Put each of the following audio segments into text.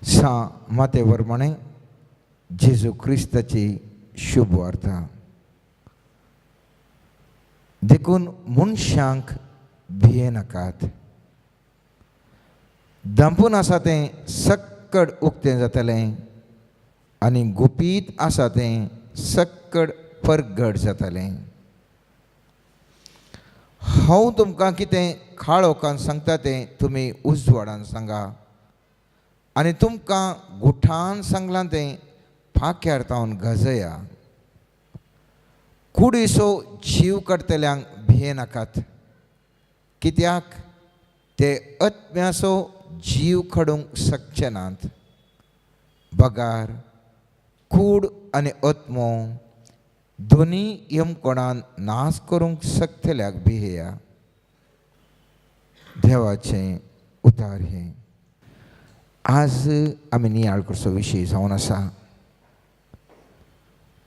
माते प्रमाणे जेजू क्रिस्ताची शुभ वार्ता देखून मनशांक भिये नाकात. दंपून आसा तें सक्कड उक्तें जातलें आनी गुपीत आसा तें सक्कड परगट जातलें. हांव तुमकां कितें खाळोकान सांगता तें तुमी उजवाडान सांगा आनी तुमकां गुठान सांगलां तें फाक्यार तावन गजया. कुडीसो जीव काडटल्यांक भिये नाकात, कित्याक ते आत्म्याचो जीव काडूंक शकचे नात. बगार कूड आनी आत्मो दोनी यमकोणान नाश करूंक शकतल्याक भियेया. देवाचें उतार हे. आज आमी नियाळ करचो विशय जावन आसा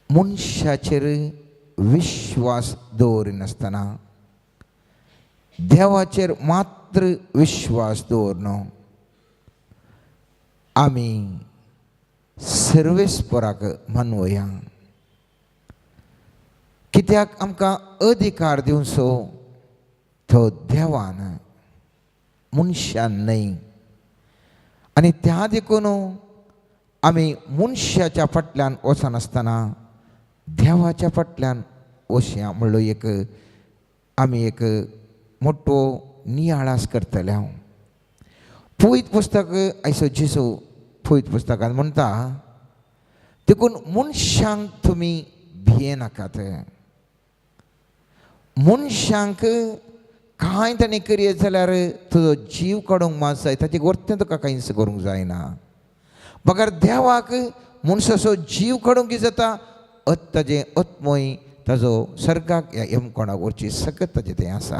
मनशाचेर विश्वास दवरिनासतना देवाचेर मात्र विश्वास दवरनो. आमी सर्वेस्पराक मानवया, कित्याक आमकां अधिकार दिवचो तो देवान, मनशान न्हय. आनी त्या देखून आमी मनशाच्या फाटल्यान वचनासतना देवाच्या फाटल्यान वचया म्हणलो आमी एक मोठो नियाळास करतले. हांव पवित्र पुस्तक आयचो जेजू पवित्र पुस्तकान म्हणटा देखून मनशांक तुमी भिये नाकात. मनशांक कांय ताणें करीत जाल्यार तुजो जीव काडूंक मात जाय, ताचे वर्तें तुका कांयच करूंक जायना. बगर देवाक मनशाचो जीव काडूंक कितें जाता, ताजें आत्मोय ताजो सर्गाक यमकोणाक वरची सकत ताजें तें आसा.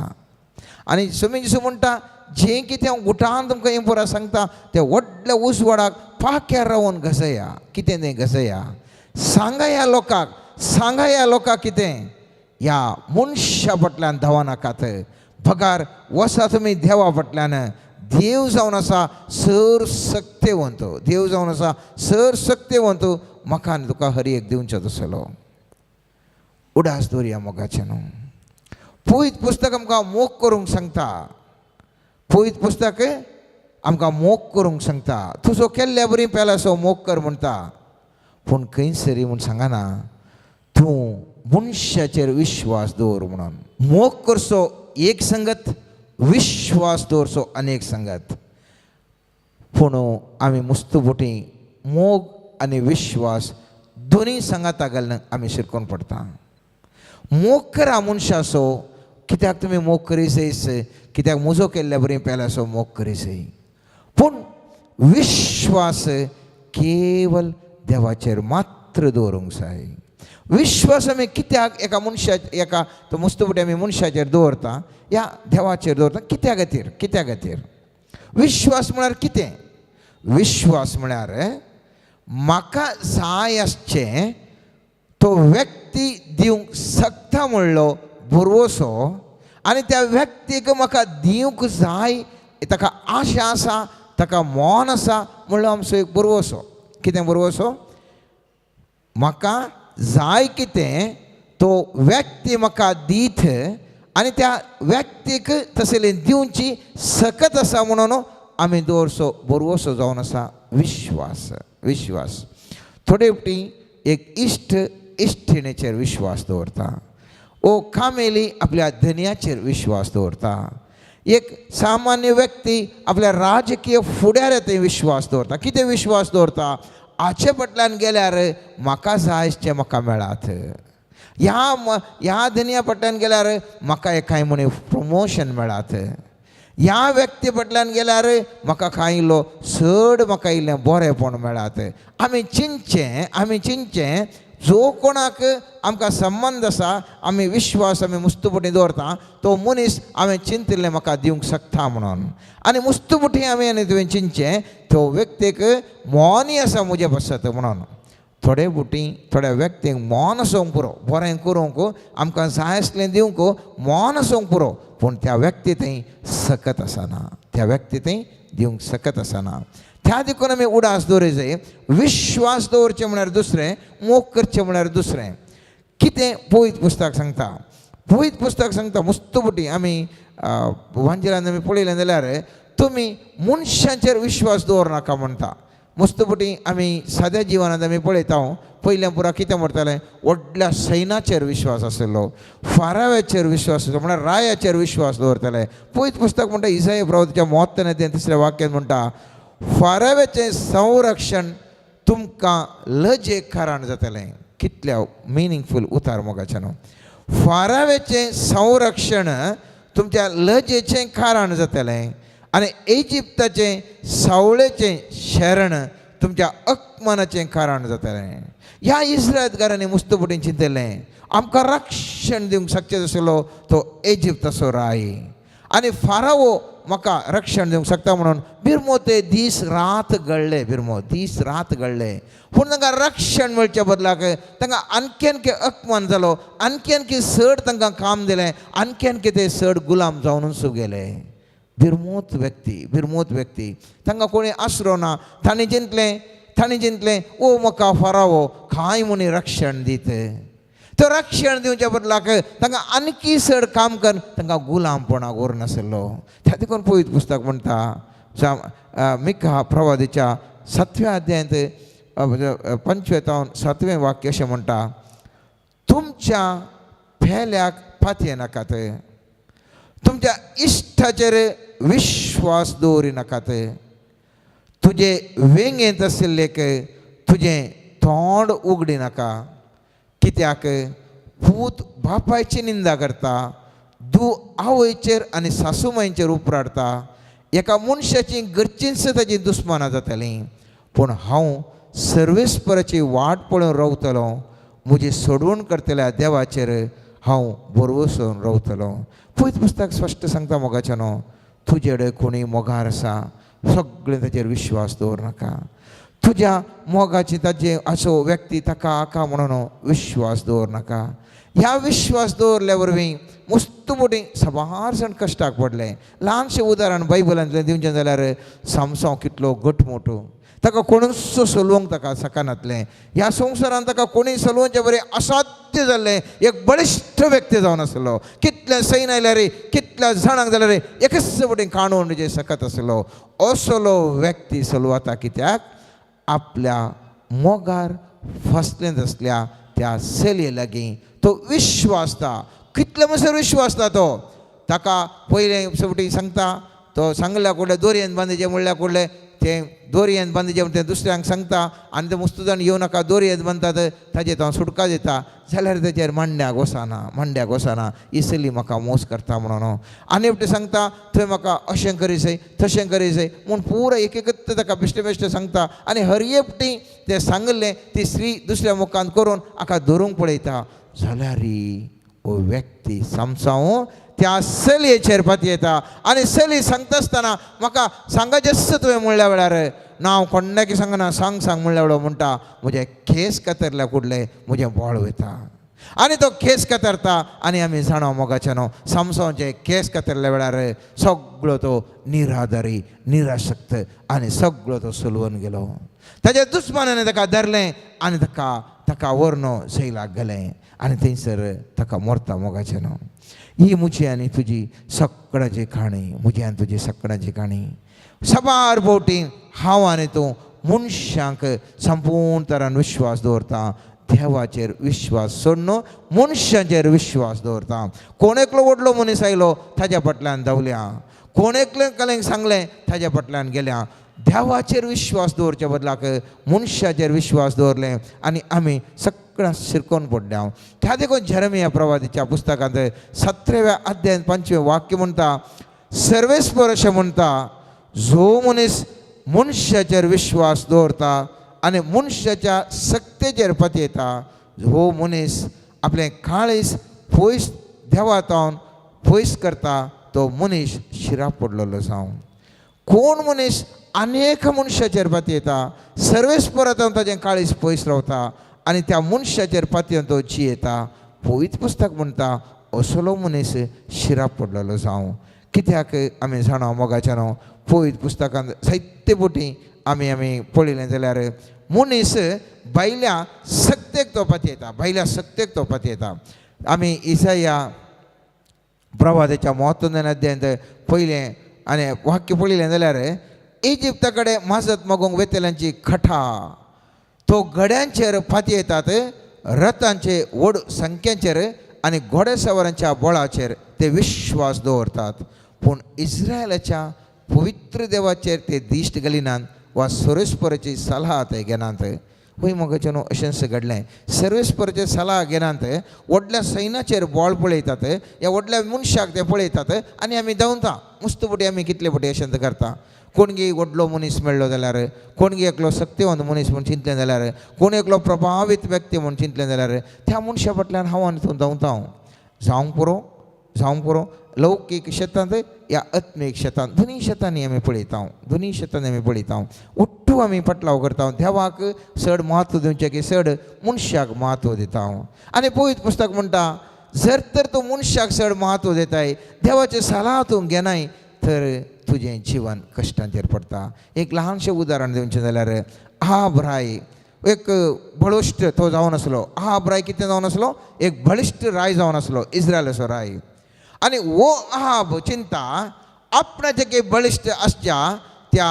आनी समी जेजू म्हणटा जें कितें हांव गुठान तुमकां हें बरो सांगता तें व्हडल्या उजवाडाक पाक्यार रावून गजया. कितें तें गजया? सांगा ह्या लोकांक कितें ह्या मनशा फाटल्यान धांव नाकात. बगार वसा तुमी देवा फाटल्यान. देव जावन आसा सर सक्तेवंत, देव जावन आसा सर सक्तेवंत. म्हाका आनी तुका हर एक दिवचो तसलो. उडास दवरया मोगाचें न्हू. पवित्र पुस्तक आमकां मोग करूंक सांगता. पवित्र पुस्तक आमकां मोग करूंक सांगता. तुजो केल्ल्या बरी पेलासो मोग कर म्हणटा. पूण खंयसरी म्हूण सांगना तूं मनशाचेर विश्वास दवर म्हणून. मोग करचो एक संगत, विश्वास दवरचो अनेक संगत. पूण आमी मुस्तबुटी मोग आनी विश्वास दोनी संगाता घालून आमी शिरकोन पडटा. मोग करा मनशाचो, कित्याक तुमी मोग करीसैस, कित्याक म्हजो केल्ल्या बरी पेलासो मोग करीसै. पूण विश्वास केवल देवाचेर मात्र दवरूंक जाय. विश्वास आमी कित्याक एका एका मुस्तबुटी आमी मनशाचेर दवरता या देवाचेर दवरता, कित्या खातीर? विश्वास म्हळ्यार कितें? विश्वास म्हळ्यार म्हाका जाय आसचें तो व्यक्ती दिवंक शकता म्हणलो भरवोसो. आनी त्या व्यक्तीक म्हाका दिवंक जाय, ताका आशा आसा, ताका मोन आसा म्हणलो आमचो एक भरवोसो. कितें भरवोसो? म्हाका जाय कितें तो व्यक्ती म्हाका दीत आनी त्या व्यक्तीक तसलें दिवची सकत आसा म्हणून आमी दवरचो भरवोसो जावन आसा विश्वास. थोडे फावटी एक इश्टिणेचेर विश्वास दवरता. ओ कामेली आपल्या धन्याचेर विश्वास दवरता. एक सामान्य व्यक्ती आपल्या राजकीय फुडाऱ्याचेर विश्वास दवरता. कितें विश्वास दवरता? हाचे फाटल्यान गेल्यार म्हाका जाय आसचें म्हाका मेळात. ह्या धन्या फाटल्यान गेल्यार म्हाका एकाय म्हणे प्रमोशन मेळात. ह्या व्यक्ती फाटल्यान गेल्यार म्हाका कांय इल्लो चड म्हाका इल्लें बरेंपण मेळात. आमी चिंतचें जो कोणाक आमकां संबंध आसा, आमी विश्वास आमी मुस्तबुटी दवरता तो मनीस आमी चिंतिल्लें म्हाका दिवंक शकता म्हणून. आनी मुस्तबुटी आमी तुवें चिंतचें तो व्यक्तीक मोनी आसा म्हजे बसत म्हणून. थोड्या व्यक्तीक मोन आसूंक पुरो, बरें करूंक, आमकां जाय आसलें दिवंक मोन आसूंक पुरो, पूण त्या व्यक्ती थंय सकत आसना. त्या व्यक्ती थंय दिवंक सकत आसना. त्या देखून आमी उडास दवरचे. विश्वास दवरचे म्हळ्यार दुसरें, मोग करचें म्हळ्यार दुसरें. कितें पवित्र पुस्तक सांगता? पवित्र पुस्तक सांगता मुस्तुबटी आमी वांजेलांत आमी पळयलें जाल्यार तुमी मनशांचेर विश्वास दवरनाका म्हणटा. मुस्तुबटी आमी सद्या जिवनांत आमी पळयता पयल्या पुरा कितें म्हणटाले, व्हडल्या सैनाचेर विश्वास आसलो, फाराव्याचेर विश्वास आसलो, म्हळ्यार रायाचेर विश्वास दवरताले. पवित्र पुस्तक म्हणटा इसाया प्रवक्त्याच्या 33 तिसऱ्या वाक्यांत म्हणटा, फाराव्याचें संरक्षण तुमकां लजेक कारण जातलें. कितल्या मिनींगफूल उतार मोगाचें न्हू. फाराव्याचें संरक्षण तुमच्या लजेचें कारण जातलें आनी इजिप्ताचें सावळेचें शरण तुमच्या अपमानाचें कारण जातलें. ह्या इस्रायलकारांनी मुस्तुबटीन चिंतलें, आमकां रक्षण दिवंक शकचे आसलो तो इजिप्ताचो राय, आनी फारावो म्हाका रक्षण दिवंक शकता म्हणून बिरमो ते दीस रात घडले, बिरमो दीस रात घडले. पूण तांकां रक्षण मेळच्या बदलाक तांकां आणखीन अपमान जालो, आणखीन चड तांकां काम दिलें, आणखीन ते चड गुलाम जावनूच गेले. बिरमोत व्यक्ती तांकां कोणी आसरो ना. तांणी चिंतलें ओ म्हाका फारावो कांय म्हणी रक्षण दीत. तो रक्षण दिवच्या बदलाक तांकां आणकी चड काम कर तांकां गुलामपणाक व्हर नासलो. त्या देखून पवित्र पुस्तक म्हणटा मिका प्रवादीच्या 7व्या अध्यायांत 25 वाक्य अशें म्हणटा, तुमच्या फेल्याक फातये नाकात, तुमच्या इश्टाचेर विश्वास दवरी नाकात, तुजे वेंगेंत आशिल्लेक तुजें तोंड उगडी नाका. कित्याक पूत बापायची निंदा करता, धूव आवयचेर आनी सासूमांयचेर उपराडटा. एका मनशाची घरचींच ताची दुस्मानां जातलीं. पूण हांव सर्वेस्पराची वाट पळोवन रावतलो, म्हजी सोडवण करतल्या देवाचेर हांव भरवोसून रावतलो. पवित्र पुस्तक स्पश्ट सांगता मोगाचें न्हू, तुजे कडेन कोणी मोगार आसा सगळें ताचेर विश्वास दवर नाका. तुज्या मोगाची ताजे असो व्यक्ती ताका आका म्हणून विश्वास दवर नाका. ह्या विश्वास दवरल्या वरवीं मुस्तुबटी सबार जाण कश्टाक पडले. ल्हानशें उदाहरण बायबलांतलें दिवचें जाल्यार सामसो कितलो घटमोट, ताका कोणूच सोलोवंक ताका सकानातलें. ह्या संवसारांत ताका कोणी सोलोवचें बरें असाध्य जाल्लें एक बळिश्ठ व्यक्ती जावन आसलो. कितले सैन आयल्या रे, कितल्या जाणांक जाल्यार एकच वटेन काणून जे सकत आसलो. असलो व्यक्ती सोलवाता कित्याक आपल्या मोगार फसलें आसल्या त्या चलये लागीं तो विश्वास ता. कितले म्हणसर विश्वास ता तो. ताका पयलें शेवटी सांगता, तो सांगल्या कुडले दोरयेन बांदचें म्हणल्या कुडले तें दोरयेन बांदचें तें दुसऱ्यांक सांगता आनी ते मुस्तुजान येवं नाका दोरयेन बांदतात ताजेर तो सुटका दिता. जाल्यार तेचेर मांड्याक वचना, इसली म्हाका मोस करता म्हणून. आनी एकटें सांगता थंय म्हाका अशें करीसय तशें करीसय म्हूण पुरो एक ताका बेश्टें सांगता. आनी हर एकटी तें सांगलें ती स्त्री दुसऱ्या मुखांत करून आका धरूंक पळयता. जाल्यार ओ व्यक्ती सामसाव त्या चलयेचेर पातयेता येता. आनी चली सांगता आसतना म्हाका सांगाचें तुवें म्हणल्या वेळार ना हांव कोणाकी सांगना, सांग म्हणल्या वेळार म्हणटा म्हजे केस कातरल्या कुडले म्हजें बोळ वयता. आनी तो केस कातरता आनी आमी जाणो मोगाचें न्हू, सामसोचे केस कातरल्या वेळार सगळो तो निराधारी निराशक्त आनी सगळो तो सोलवून गेलो. ताच्या दुस्मानाने ताका धरलें आनी ताका व्हरून जैलाक गेलें आनी थंयसर ताका मरता मोगाचें न्हू. ही म्हजी आनी तुजी सकाळची काणी, म्हजी आनी तुजी सकाळची काणी. सबार भोवटी हांव आनी तूं मनशांक संपूर्ण तरान विश्वास दवरता. देवाचेर विश्वास सोडून मनशांचेर विश्वास दवरता. कोण एकलो व्हडलो मनीस आयलो ताज्या फाटल्यान धांवल्या, कोण एकलें सांगलें ताज्या फाटल्यान गेल्या. देवाचेर विश्वास दवरच्या बदलाक मनशाचेर विश्वास दवरलें आनी आमी सगळ्यां शिरकोन पडल्या. त्या देखून जेरेमिया प्रवादीच्या पुस्तकांत 17व्या अध्यायान 5वें वाक्य म्हणटा, सर्वेस्पर अशें म्हणटा, जो मनीस मनशाचेर विश्वास दवरता आनी मनशाच्या सक्तेचेर पातयता, हो मनीस आपलें काळीज पयस देवातावन पयस करता, तो मनीस शिराक पडलेलो जावं. कोण मनीस अनेक मनशाचेर पातयता, सर्वेस्परांत ताजें काळीज पयस रावता आनी त्या मनशाचेर पातयेवन तो जियेता. पवित्र पुस्तक म्हणटा असलो मनीस शिराक पडलेलो जावं. कित्याक आमी जाणा मोगाचें न्हू, पवित्र पुस्तकांत साहित्य बोटी आमी पळयलें जाल्यार मनीस भायल्या सत्तेक तोपात येता, भायल्या सत्तेक तोपात येता. आमी इसाया प्रवादाच्या 32 अध्यायांत पयलें आनी वाक्य पळयलें जाल्यार इजिप्ता कडेन माजत मागूंक वेतेल्यांची खटा तो गड्यांचेर फाती येतात, रथांचे व्हड संख्यांचेर आनी घोडेसवारांच्या बळाचेर ते विश्वास दवरतात. पूण इस्रायलाच्या पवित्र देवाचेर ते दिश्ट घालिनात वा सर्वेस्पराची सलाह ते घेनात. हूंय मोगाचें न्हू अशेंच घडलें. सर्वेस्पराचे सलाह घेनात, व्हडल्या सैनाचेर बॉल पळयतात, ह्या व्हडल्या मनशाक ते पळयतात आनी आमी धांवता. मुस्तबुटी आमी कितले फावटी अशेंच करता. कोणगी व्हडलो मनीस मेळ्ळो जाल्यार, कोणगी एकलो शक्तिवंत मनीस म्हूण चिंतलें जाल्यार, कोण एकलो प्रभावीत व्यक्ती म्हूण चिंतलें जाल्यार त्या मनशा फाटल्यान हांव आनी तूं धांवता. जावंक पुरो लौकीक शेतांत या आत्मीक शेतांत दोनी शेतांनी आमी पळयता. ओट्टू आमी पटलाव करता. देवाक चड म्हत्व दिवचें की चड मनशाक म्हत्व दिता. आनी पवित्र पुस्तक म्हणटा जर तर तूं मनशाक चड म्हत्व दिताय, देवाचे सलाह तूं घेनाय, तर तुजें जिवन कश्टांचेर पडटा. एक ल्हानशें उदाहरण दिवचें जाल्यार आहाब राय एक बळिश्ट तो जावन आसलो. आहाब राय कितें जावन आसलो? एक बळिश्ट राय जावन आसलो, इस्रायलाचो राय. आनी वो आहाब चिंता आपणाचे की बळिश्ट आसच्या त्या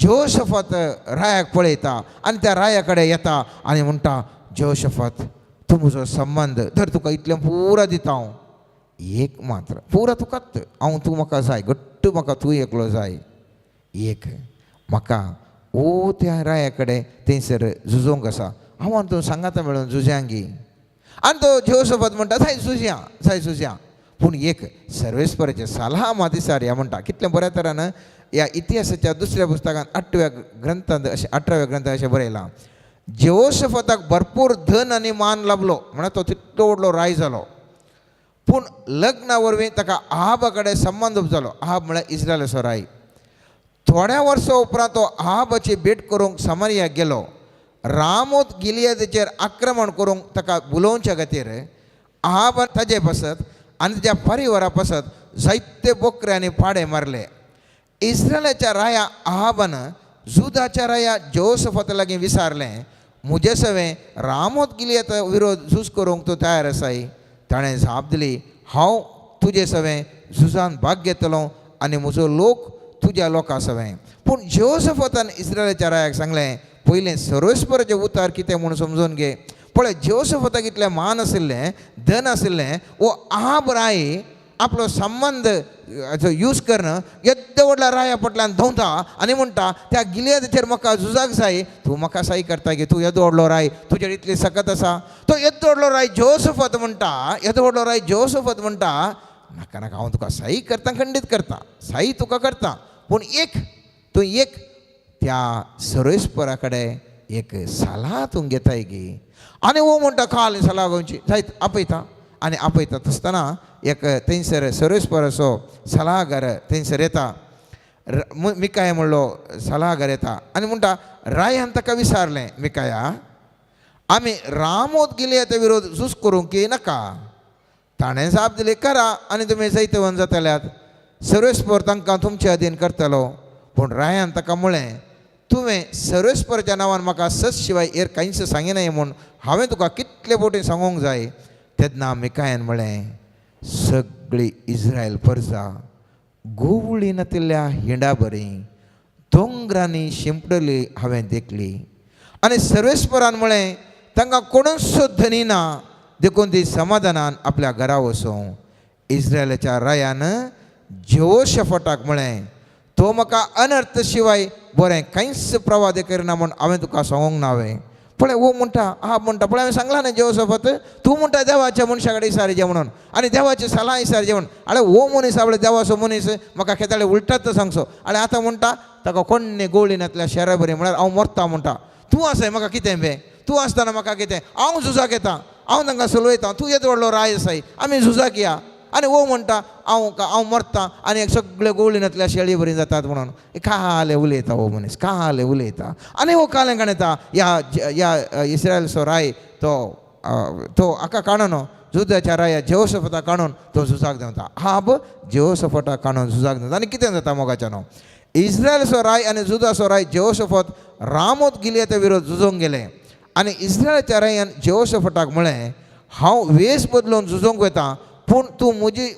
जोशफात रायाक पळयता आनी त्या राया कडेन येता आनी म्हणटा जोशफात तूं म्हजो संबंद धर, तुका इतलें पुरा दिता हांव, एक मात्र पुरा तुकाच हांव, तूं म्हाका जाय घट्ट, म्हाका तूं एकलो जाय, एक म्हाका ओ त्या राया कडेन थंयसर झुजोवंक आसा, हांव आनी तूं सांगाता मेळून झुजांगी. आनी तो जोशफात म्हणटा जाय झुजया. पूण एक सर्वेस्पराचे सलाह मातीसार ह्या म्हणटा कितलें बऱ्या तरान ह्या इतिहासाच्या दुसऱ्या पुस्तकांत 8व्या ग्रंथांत अशें बरयलां. जोशफाताक भरपूर धन आनी मान लाभलो, म्हळ्यार तो तितलो व्हडलो राय जालो. पूण लग्ना वरवीं ताका आहाबा कडेन संबंद जालो. आहाब म्हळ्यार इस्रायलाचो राय. थोड्या वर्सां उपरांत तो आहाबाची भेट करूंक समारियाक गेलो. रामोत गिलियादाचेर आक्रमण करूंक ताका बुलोवच्या खातीर आहाबान ताजे पासत आनी त्याच्या परिवारा पासत जायते बोकरे आनी पाडे मारले. इस्रायलाच्या राया आहाबान जुदाच्या राया जोशफाता लागीं विचारलें, म्हजे सवें रामोत गिलियादा विरोध झूज करूंक तूं तयार आसाय? ताणें जाप दिली, हांव तुजे सवें झुजान भाग घेतलो आनी म्हजो लोक तुज्या लोकां सवें. पूण जोशफातान इस्रायलाच्या रायाक सांगलें, पयलें सर्वेस्पराचें उतार कितें म्हूण समजून घे. पळय जोशफाताक इतलें मान आशिल्लें, धन आशिल्लें, वो आहाब राय आपलो संबंद यूज करन येद्या व्हडल्या राया फाटल्यान धांवता आनी म्हणटा त्या गिलियादाचेर म्हाका झुजाक जाय, तूं म्हाका सही करता गे, तूं येदो व्हडलो राय, तुजेर इतली सकत आसा. तो येदो व्हडलो राय जोशफात म्हणटा नाका नाका हांव तुका सही करता, खंडीत करता, सही तुका करता, पूण तूं त्या सर्वेस्परा कडेन एक सलाह तूं घेताय गे. आनी वो म्हणटा खाल सलाह घेवची जायत आपयता आसतना एक थंयसर सर्वेस्पराचो सलाहगार थंयसर येता. मिकाया म्हणलो सलाहगार येता आनी म्हणटा रायान ताका विचारलें, मिकाया आमी रामोत गिलियादा विरोध झूज करूंक की नाका? ताणें जाप दिली, करा आनी तुमी जैतवन जातल्यात, सर्वेस्पर तांकां तुमचे अधीन करतलो. पूण रायान ताका म्हळें, तुवें सर्वेस्पराच्या नांवान म्हाका सच शिवाय एर कांयच सांगिनाय म्हूण हांवें तुका कितले फावटी सांगूंक जाय. तेन्ना मिकायान म्हळें, सगळी इस्रायल परजा गोवळी नातिल्ल्या हिंडा बरी दोंगरांनी शिंपडली हांवें देखली. आनी सर्वेस्परान म्हळें, तांकां कोणूच धनी ना, देखून ती समाधानान आपल्या घरा वचूं. इस्रायलाच्या रायान जोशफाताक म्हळें, तो म्हाका अनर्थ शिवाय बरें कांयच प्रवाद करना म्हूण हांवें तुका सांगूंक नावें. पळय वो म्हणटा, म्हणटा पळय हांवें सांगलां न्ही जोशफात, तूं म्हणटा देवाच्या मनशा कडेन विचारचें म्हणून आनी देवाची सलाह विचारचें म्हणून. आळे वो मनीस आपले देवाचो मनीस म्हाका केताळे उलटात सांगचो. आळे आतां म्हणटा ताका कोण्णे गोवळीनांतल्या शेरा बरी म्हळ्यार हांव मरता म्हणटा. तूं आसाय म्हाका कितें बे, तूं आसतना म्हाका कितें, हांव झुजाक येता, हांव तांकां सलयता, तूं येदो व्हडलो राय आसाय, आमी झुजाक या. आनी वो म्हणटा हांव मरता आनी सगळे गोवळीनांतल्या शेळी बरी जातात म्हणून. काले उलयता वो मनीस, काले उलयता. आनी वो कालें काणयता ह्या इस्रायलचो राय तो हाका काणून जुदाच्या राया जोशफाता काणून तो झुजाक देंवता. हाब जोशफाता काणून झुजाक देंवता. आनी कितें जाता मोगाच्यानो, इस्रायलचो राय आनी जुदाचो राय जेहोशफत रामोत गिलियाता विरोध झुजोंक गेले आनी इस्रायलाच्या रायान जेहोशफटाक म्हळें हांव वेस बदलून झुजोंक वता पूण तूं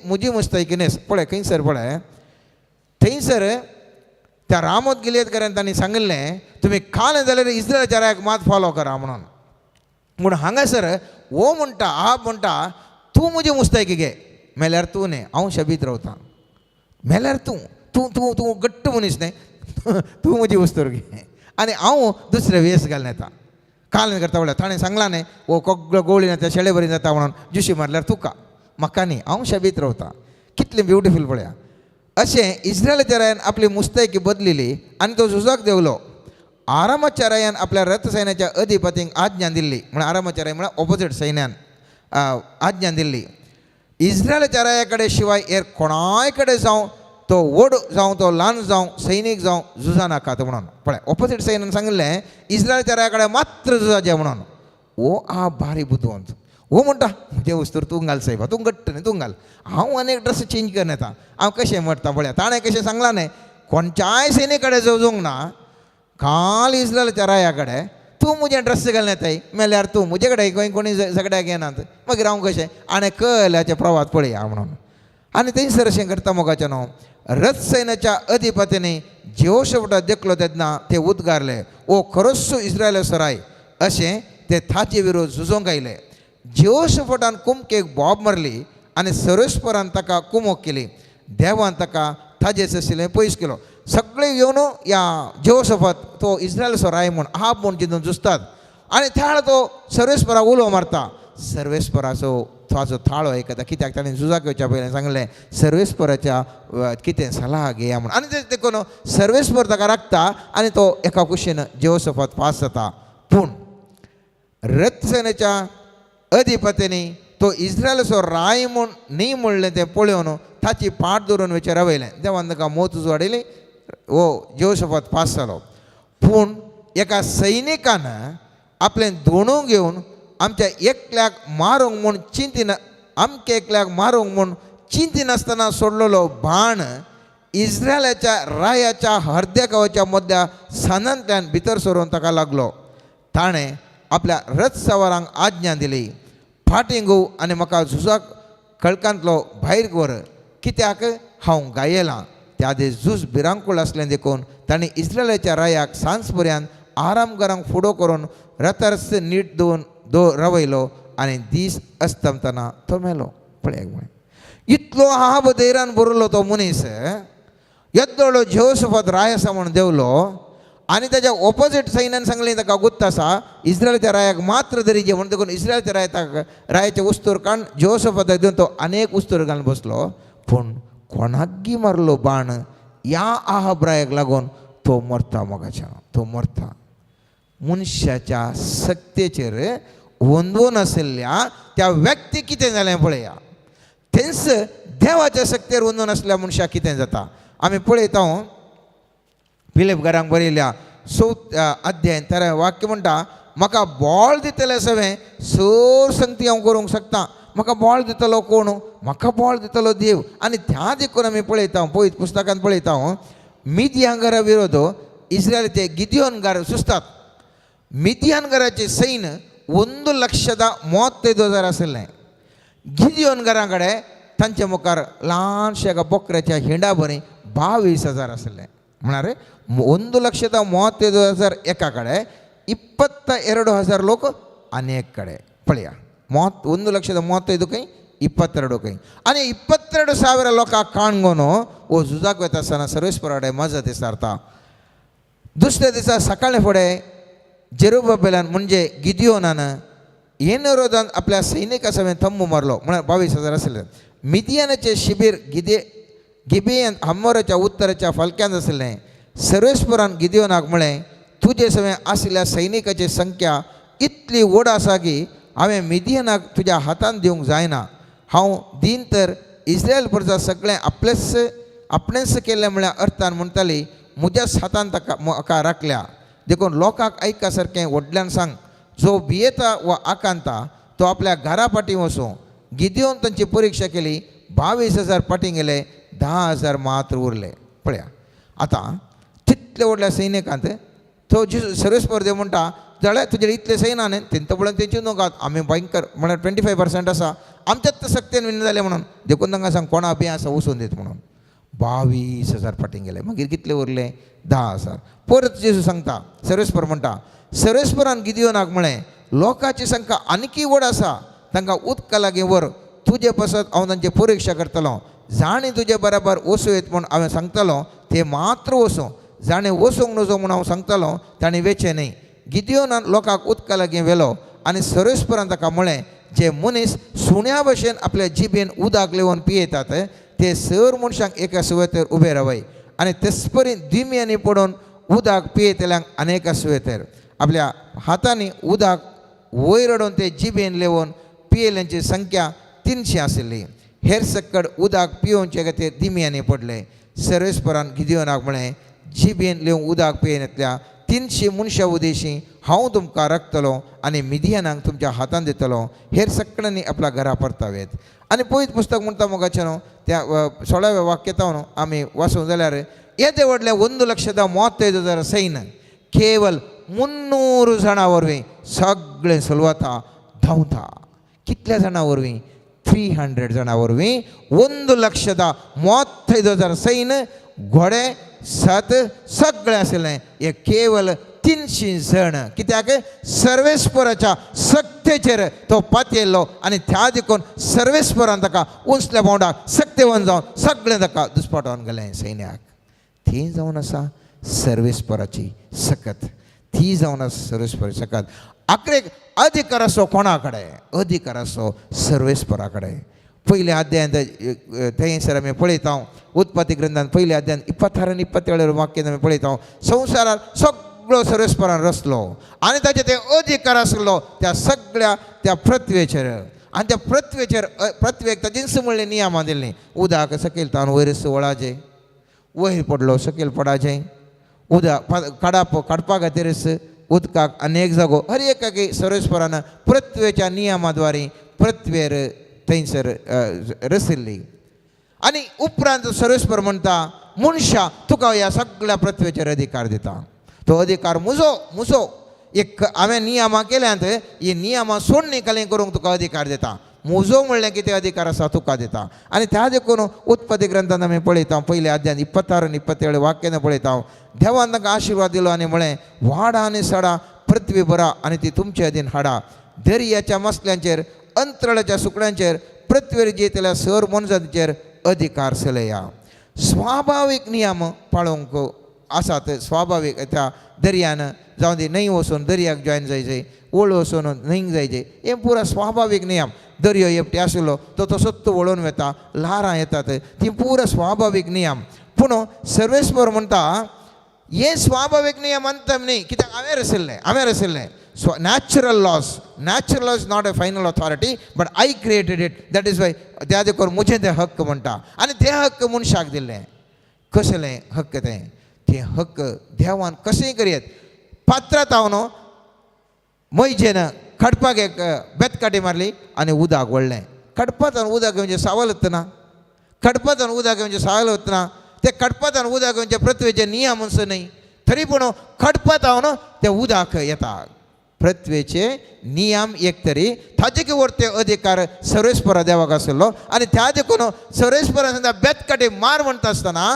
मुजी मुस्तैकी नेस. पळय खंयसर पळय थंयसर त्या रामोत गिलियातकारान तांणी सांगिल्लें तुमी खालें जाल्यार इस्रायलाच्या रायाक मात फॉलो करा म्हणून. म्हूण हांगासर वो म्हणटा आप म्हणटा तूं म्हजी मुस्तैकी घे मेल्यार तूं न्ही हांव शबीत रावतां. मेल्यार तूं तूं तूं तूं घट्ट मनीस न्ही तूं म्हजी वस्तूर घे आनी हांव दुसरे वेस घालून येता. काल करता म्हळ्यार ताणें सांगलां न्ही वो कोगळो गोळी येता शेळे बरी जाता म्हणून जुशी मारल्यार तुका म्हाका न्ही हांव शबीत रावतां. कितलें ब्युटिफूल पळया. अशें इस्रायलाच्या रायान आपली मुस्तैकी बदलिली आनी तो झुजाक देवलो. आरामाच्या रायान आपल्या रथ सैन्याच्या अधिपतींक आज्ञा दिल्ली. म्हळ्यार आरामाच्या राय म्हळ्यार ऑपोजीट सैन्यान आज्ञा दिल्ली इस्रायलाच्या राया कडेन शिवाय हेर कोणाय कडेन जावं तो व्हड जावं तो ल्हान जावं सैनीक जावं झुजा नाकात म्हणून. पळय ऑपोजीट सैन्यान सांगिल्लें इस्रायलाच्या राया कडेन मात्र झुजाचें म्हणून. वो आ भारी बुद्वंत. वो म्हणटा म्हजे वस्तूर तूं घाल सायबा तूं घट्ट न्ही तूं घाल हांव आनी एक ड्रेस चेंज करून येता हांव कशें मरता पळया. ताणें कशें सांगलां न्ही खंयच्याय सैनीक कडेन झुजोंक ना काल इस्रायलाच्या राया कडेन तूं म्हजें ड्रेस घालून येताय मेल्यार तूं म्हजे कडेन खंय कोणी झगड्याक येनात मागीर हांव कशें आनी कल्याचे प्रवाद पळया म्हणून. आनी थंयसर अशें करता मोगाचें न्हू. रथ सैन्याच्या अधिपतींनी जेहोशफटाक देखलो तेन्ना ते उद्गारले ओ खरोच इस्रायलाचो राय अशें ते थाचे विरोध झुजोंक आयले. जेहोशफटान कुमकेक बोब मारली आनी सर्वेस्परान ताका कुमक केली. देवान ताका थाजेच आशिल्लें पयस केलो. सगळे येवन या जेहोशफत तो इस्रायलाचो राय म्हूण आप म्हूण चिंतून झुजतात आनी त्या तो सर्वेस्पराक उलो मारता. सर्वेस्पराचो थोचो थाळो आयकता कित्याक ताणें झुजाक येवच्या पयलें सांगलें सर्वेस्पराच्या कितें सलाह घेया म्हूण. आनी तें देखून सर्वेस्पर ताका राखता आनी तो एका कुशीन जेहोशफत पास जाता. पूण रथ सैन्याच्या अधिपतींनी तो इस्रायलाचो राय म्हूण न्ही म्हणलें तें पळोवन ताची पाट धरून विचार वयलें. देवान ताका मोत वाडयली वो जेहोशफत पास जालो. पूण एका सैनिकान आपलें दोणू घेवन आमच्या एकल्याक मारूंक म्हूण आमच्या एकल्याक मारूंक म्हूण चिंती नासतना सोडलेलो बाण इस्रायलाच्या रायाच्या हर्द्या गांवाच्या मदल्या सानांतल्यान भितर सरून ताका लागलो. ताणें आपल्या रथ सवारांक आज्ञा दिली फाटीं घो आनी म्हाका झुजाक खळकांतलो भायर व्हर कित्याक हांव गायेलां. त्या दीस झूज भिरांकूळ आसलें देखून तांणी इस्रायलाच्या रायाक सांज पर्यंत आराम घरांक फुडो करून रथारस नीट रवयलो आनी दीस अस्तमतना तो मेलो. पळय इतलो आहाब धैर्यान बरयलो तो मनीस येद्दो जेहोशफत राय आसा म्हूण देवलो आनी ताच्या ऑपोजीट सैन्यान सांगलें ताका गुत्त आसा इस्रायलाच्या रायाक मात्र धरी जे म्हण देखून इस्रायलाच्या रायाचे वस्तूर काण जेहोशफताक दिवन तो अनेक वस्तूर घालून बसलो. पूण कोणाकय मारलो बाण ह्या आहाब रायाक लागून तो मरता. मोगाच्या तो मरता. मनशाच्या सक्तेचेर वंदून आशिल्ल्या त्या व्यक्तीक कितें जालें पळया. थंयच देवाच्या सक्तेर वंदून आसल्या मनशाक कितें जाता आमी पळयता. फिलिप घरांक बरयल्या 4 अध्याय तर वाक्य म्हणटा म्हाका बोळ दितलें सगळें सर संगती हांव करूंक शकता. म्हाका बोळ दितलो कोण म्हाका बोळ दितलो देव. आनी त्या देखून आमी पळयता पळयत पुस्तकांत पळयता मिद्यानगरा विरोध इस्रायलाचे गिदियोन सुस्तात. मिद्यानगराचे सैन्य 1,35,000 आशिल्लें. गिदियोन घरा कडेन तांचे मुखार ल्हानशे एका बोकऱ्याच्या हिंडा बरी 22,000 आशिल्लें. म्हळ्यार 1,35,000 एका कडेन 22,000 लोक आनी एक कडेन. पळया 1,35,000 खंय 22 खंय आनी 22,000 लोकांक काणगोन वो झुजाक वता आसतना सर्वेस्परा कडेन मजत विचारता. दुसऱ्या दिसा सकाळीं फुडें जेरुब्बाबेलान म्हणजे गिदियोनान येनरोदान आपल्या सैनिका समेत थंब मारलो. म्हळ्यार 22,000 आशिल्ले. मिदियानाचें शिबीर गिबेयन हम्मोराच्या उत्तराच्या फालक्यांत आशिल्लें. सर्वेस्परान गिदियोनाक म्हळें तुजे समेत आशिल्ल्या सैनिकाची संख्या इतली व्हड आसा की हांवें मिदियानाक तुज्या हातांत दिवंक जायना. हांव दिन तर इस्रायल परजा सगळें आपणेच केल्लें म्हळ्यार अर्थान म्हणटाली म्हज्याच हातांत ताका राखल्या. देखून लोकांक आयका सारकें व्हडल्यान सांग जो भियेता वा आकांता तो आपल्या घरा फाटीं वचूं. गिदियोन तांची परिक्षा केली 22,000 फाटीं गेले 10,000 मात्र उरले. पळया आतां तितले व्हडल्या सैनिकांत तो सर्वीस पर देव म्हणटा जाल्यार तुजे इतले सैना न्ही तेंच्या पळोवन तेंची नोकात आमी भयंकर म्हळ्यार 25% आसा आमच्याच सक्तेन विन जाले म्हणून देखून तांकां सांग कोणा बी आसा वचून दीत म्हणून 22,000 फाटीं गेले मागीर कितले उरले 10,000 परत जेजू सांगता सर्वेस्पर म्हणटा सर्वेस्परान गिदियोनाक म्हळें लोकांची संख्या आनीकय व्हड आसा तांकां उदका लागीं व्हर तुजे पासत हांव तांची परिक्षा करतलो जाणीं तुजे बराबर वसूं येत म्हूण हांवें सांगतलो ते मात्र वसूं जाणें वसूंक नजो म्हूण हांव सांगतलो ताणें वेचें न्ही गिदियोनान लोकांक उदका लागीं व्हेलो आनी सर्वेस्परान ताका म्हळें जे मनीस सुण्या भशेन आपल्या जिबेन उदक लेवन पियेतात ते सर मनशांक एका सुवातेर उबे रावय आनी तेचपरी दिम्यांनी पडून उदक पियेतल्यांक अनेका सुवातेर आपल्या हातांनी उदक वयर ओडून ते जिबेन लेवन पियेल्यांची संख्या 300 आशिल्ली हेर सकट उदक पियोवचे खातीर दिम्यांनी पडले सर्वेस्परान गिदियोनाक म्हळें जिबेन लेवन उदक पियेतल्या 300 मनशां उदेशी हांव तुमकां राखतलो आनी मिदियानांक तुमच्या हातान दितलो हेर सगळ्यांनी आपल्या घरा परतावेत आनी पयत पुस्तक म्हणटा मोगाचें न्हू त्या 16व्या वाक्यात न्हू आमी वाचूं जाल्यार येदे व्हडले 1,35,000 सैन्य केवल 300 जाणां वरवीं सगळें सुलवता धांवता कितल्या जाणां वरवीं 300 जाणां वरवीं 1,35,000 सैन्य घोडे सात सगळें आशिल्लें हे केवल 300 जण कित्याक सर्वेस्पराच्या सक्तेचेर तो पातयेल्लो आनी त्या देखून सर्वेस्परान ताका उंचल्या पावंडाक सक्तेवन जावन सगळें ताका दुस्पाटावन गेलें सैन्याक ती जावन आसा सर्वेस्पराची सकत ती जावन आसा सर्वेस्पराची सकत आखरेक अधिकार आसो कोणा कडेन अधिकार आसो सर्वेस्परा कडेन पयल्या अध्यायांत थंयसर आमी पळयता उत्पत्ती ग्रंथांत पयल्या अध्यायान 26 आनी 27 वाक्यांत आमी पळयता संवसारांत सगळो सर्वेस्परान रचलो आनी ताचे ते अधिकार आसलो त्या सगळ्या त्या पृथ्वेचेर आनी त्या पृथ्वेक ताजेच म्हणलें नियमां दिल्लीं उदक सकयल तावन वयर वळाचें वयर पडलो सकयल पडाचें उदक काडपा खातीरच उदकाक अनेक जागो हर एकाकी सर्वेस्परान पृथ्वेच्या नियमां द्वारे पृथ्वेर थंयसर रचिल्ली आनी उपरांत सर्वेस्पर म्हणटा मनशा तुका ह्या सगळ्या पृथ्वेचेर अधिकार दिता तो अधिकार म्हजो एक हांवें नियमां केल्यांत ही नियमां सोडणी कालें करूंक तुका अधिकार दिता म्हजो म्हणलें कितें अधिकार आसा तुका दिता आनी त्या देखून उत्पत्ती ग्रंथांत आमी पळयता पयल्या अध्यायान 26 आनी 27 वाक्यान पळयता देवान तांकां आशिर्वाद दिलो आनी म्हळें वाडा आनी सडा पृथ्वी भरा आनी ती तुमचे अधीन हाडा दर्याच्या मसल्यांचेर अंतराळाच्या सुकण्यांचेर पृथ्वीर जेतल्या सर मनशांचेर अधिकार चलया स्वाभावीक नियम पाळोवंक आसात स्वाभावीक त्या दर्यान जावं ती न्हंय वचून दर्याक जॉयन जायचे ओळ वचून न्हंयक जायचे हे पुरो स्वाभावीक नियम दर्यो एकटे आशिल्लो तो सत्त वळोवन वता ल्हारां येतात ती पुरो स्वाभावीक नियम पूण सर्वेस्पर म्हणटा हे स्वाभावीक नियम अंतम न्ही कित्याक हांवें रचिल्लें natural laws not a final authority but I created it that is why त्या देखून मुझे ते हक्क म्हणटा आनी ते हक्क मनशाक दिल्ले कसलें हक्क ते हक्क देवान कशेंय करीत पात्रांत हांव न्हू मैजेन खडपाक एक बेतकाटी मारली आनी उदक वळ्ळें खडपांत उदक म्हणजे सावल वतना खडपांत उदक म्हणजे सावल वतना ते खडपांत उदक म्हणजे पृथ्वेचे नियम असो न्ही तरी पूण खडपांत हांव न्हू ते उदक येता पृथ्वेचे नियम एक तरी ताचे वरते अधिकार सर्वेस्परा देवाक आसलो आनी त्या देखून सर्वेस्परान सुद्दां बेतकाटी मार म्हणटा आसतना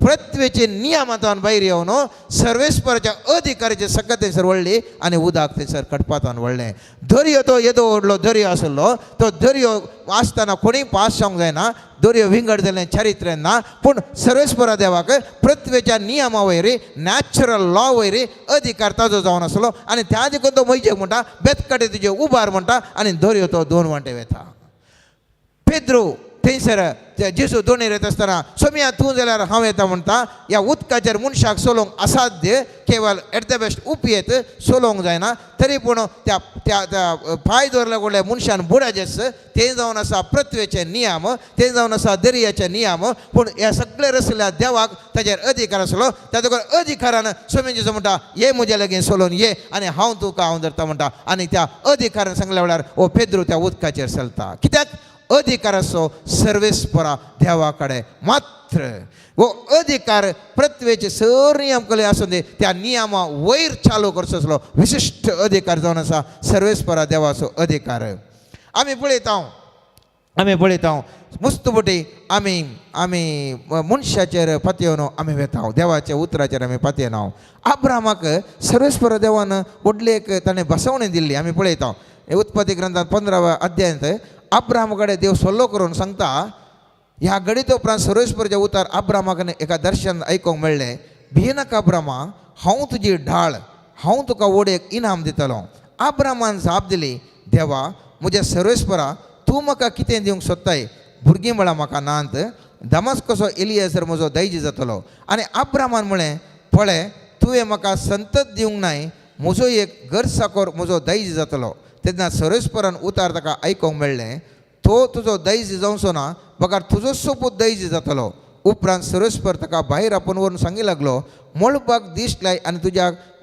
पृथ्वेचे नियमांतल्यान भायर येवन सर्वेस्पराच्या अधिकाराचे सकत थंयसर वळ्ळी आनी उदक थंयसर खडपांतान वळ्ळें दर्यो तो येदो व्हडलो दर्यो आसलो तो दर्यो आसतना कोणीय पास जावंक जायना दर्यो विंगड जाल्लें चरित्र ना पूण सर्वेस्परा देवाक पृथ्वेच्या नियमा वयरी नॅचरल लॉ वयरी अधिकार ताजो जावन आसलो आनी त्या देखून तो मैजेक म्हणटा बेतकाटी तुजे उबार म्हणटा आनी दर्यो तो 2 वांटे वेता पेद्रो थंयसर जेजू दोणेर येता आसतना सोम्या तूं जाल्यार हांव येता म्हणटा ह्या उदकाचेर मनशाक सोलोवंक असाध्य केवळ एट द बेस्ट उपेत सोलोवंक जायना तरी पूण त्या पांय दवरल्या व्हडल्या मनशान बुडाचेस तें जावन आसा पृथ्वेचे नियम तें जावन आसा दर्याचे नियम पूण हे सगळे रचल्या देवाक ताचेर अधिकार आसलो त्या देखून अधिकारान सोम्या जेजू म्हणटा ये म्हज्या लागीं सोलोवन ये आनी हांव धरता म्हणटा आनी त्या अधिकारान सांगल्या वेळार ओ पेद्रू त्या उदकाचेर चलता कित्याक अधिकार असो सर्वेस्परा देवाकडे. मात्र वो अधिकार प्रत्येचे सर नियम केले असून दे त्या नियमा वयर चालू करचो असलो विशिष्ट अधिकार जावन आसा सर्वेस्परा देवाचो अधिकार. आमी पळयता मुस्तबुटी आमी मनशाचेर पातयेवन आमी वेता देवाच्या उतराचेर आमी पातयना. अब्रामाक सर्वेस्पर देवान व्हडली एक ताणें बसवणी दिल्ली आमी पळयता. उत्पत्ती ग्रंथांत 15व्या अध्यायांत अब्रामा कडेन देव सल्लो करून सांगता. ह्या घडीत उपरांत सर्वेस्पराचे उतार अब्रामाक एका दर्शन आयकोंक मेळ्ळें. भियेनाका अब्रामा, हांव तुजी ढाळ, हांव तुका वोडेक इनाम दितलो. अब्रामान जाप दिली, देवा म्हज्या सर्वेस्परा तूं म्हाका कितें दिवंक सोदताय? भुरगीं म्हळ्यार म्हाका नांत. दमस्कचो एलियाजर म्हजो दैज जातलो. आनी अब्रामान म्हळें, पळय तुवें म्हाका संतत दिवंक नाय, म्हजो एक घर साकोर म्हजो दैज जातलो. तेन्ना सर्वेस्परान उतार ताका आयकोंक मेळ्ळें, तो तुजो दैज जावचो ना, बगार तुजो सोपूत दैज जातलो. उपरांत सर्वेस्पर ताका भायर आपोवन व्हरून सांगी लागलो, मळपाक दीस लाय आनी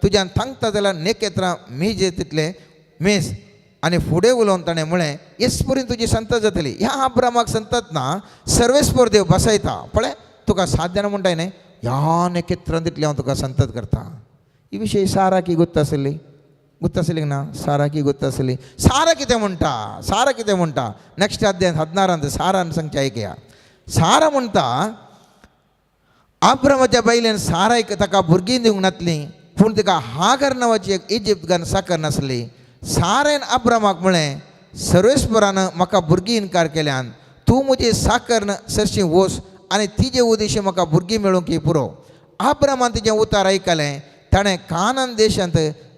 तुज्यान थांगता जाल्यार नेकेत्रां मेजे तितलें मेज. आनी फुडें उलोवन ताणें म्हळें, येस पर्यंत तुजी संतत जातली. ह्या अब्रामाक संतत ना, सर्वेस्पर देव बसयता. पळय तुका 7 जाणां म्हणटाय न्ही, ह्या नेकेत्रां तितली हांव तुका संतत करता. ही विशय सारा की गुत्त आसली ना? सारा की गुत्त आसली. सारा कितें म्हणटा नेक्स्ट अध्याय 14 सारान सांगचें आयकया. सारा म्हणटा, अब्रामाच्या बायलेन सारायक ताका भुरगीं दिवंक नासलीं, पूण तिका हागर नांवाची एक इजिप्त साकर नासली. सारेन अब्रामाक म्हळें, सर्वेस्परान म्हाका भुरगीं इन्कार केल्यान तूं म्हजी साकर सरशी वोस आनी तिजे उदेशी म्हाका भुरगीं मेळूंक पुरो. अब्रामान तिजें उतार आयकलें. ताणें कानान देशांत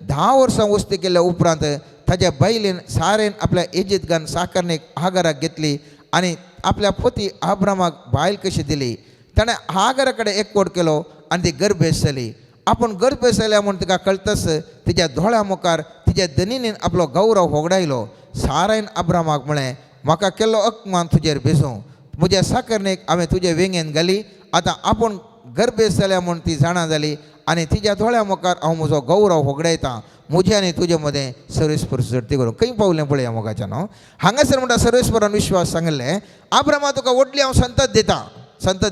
10 वर्सां वस्ती केल्या उपरांत ताच्या बायलेन सारेन आपल्या इजिप्त साकरनेक हागराक घेतली आनी आपल्या पती अब्रामाक बायल कशी दिली. ताणें हागरा कडेन एकवट केलो आनी ती गर्भेश जाली. आपूण गर्भेश जाल्या म्हूण तिका कळटस तिच्या दोळ्या मुखार तिच्या दनीनीन आपलो गौरव होगडायलो. सारायन अब्रामाक म्हळें, म्हाका केल्लो अकमान तुजेर बेसूं, म्हज्या साकरनेक हांवें तुजे वेंगेन घाली. आतां आपूण गर्भेश जाल्या म्हूण ती जाणा जाली आनी तिच्या दोळ्या मुखार हांव म्हजो गौरव होगडायतां. म्हजे आनी तुजे मदें सर्वेस्पर झडती करूं. खंय पावलें पळया मोगाच्या न्हू. हांगासर म्हणटा सर्वेस्परान विश्वास सांगलें, अब्रामा तुका व्हडली हांव संतत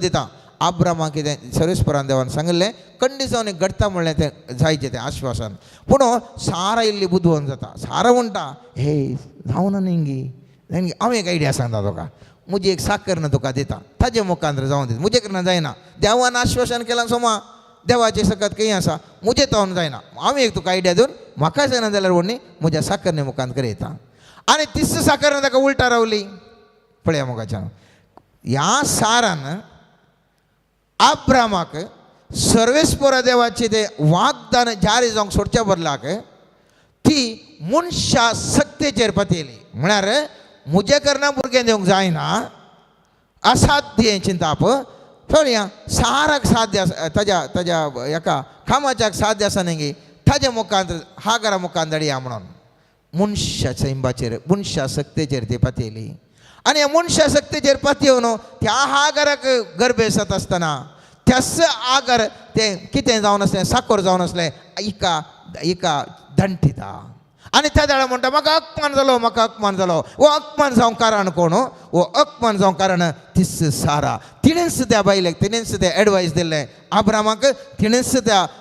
दितां. अब्रामा कितें सर्वेस्परान देवान सांगलें, कंडिशन एक घडटा म्हणलें तें जायचें तें आश्वासन. पूण सारा इल्ली बुदवण जाता. सारा म्हणटा, हे जावना न्ही हांव एक आयडिया सांगता तुका, म्हजी एक साकर तुका दिता, ताजे मुखांत जावं दिता. म्हजे कडल्यान जायना. देवान आश्वासन केलां सोमा, देवाचे सकत खंय आसा, म्हजे तावन जायना. हांव एक तुका आयडिया दिवन म्हाका जायना जाल्यार व्हडली म्हज्या साकरने मुखांत करयता. आनी तिस साकरने ताका उलटा रावली. पळया मोगाच्या ह्या सारान अब्रामाक सर्वेस्परा देवाचे ते वाग्दान जारी जावंक सोडच्या बदलाक ती मनशा सक्तेचेर पातयली. म्हळ्यार म्हजे करना भुरगें दिवंक जायना, असाध्य चिंताप. पळया साराक साध्य ताज्या हेका कामाच्याक साध्य आसा न्ही, ताज्या मुखांत हागरा मुखांत धडया म्हणून मनशा सैंबाचेर मनशा सक्तेचेर ती पातयली. आनी ह्या मनशा सक्तेचेर पातयवन त्या हागराक गर्भेश जाता आसतना त्यास आगर तें कितें जावन आसलें, साकोर जावन आसलें, एका दंठिता. आनी त्या दाळा म्हणटा, म्हाका अपमान जालो. वो अपमान जावंक कारण कोण? वो अपमान जावंक कारण तिस सारा. तिणेंच त्या बायलेक तिणेंच तें एडवायस दिल्लें अब्रामाक, तिणेंच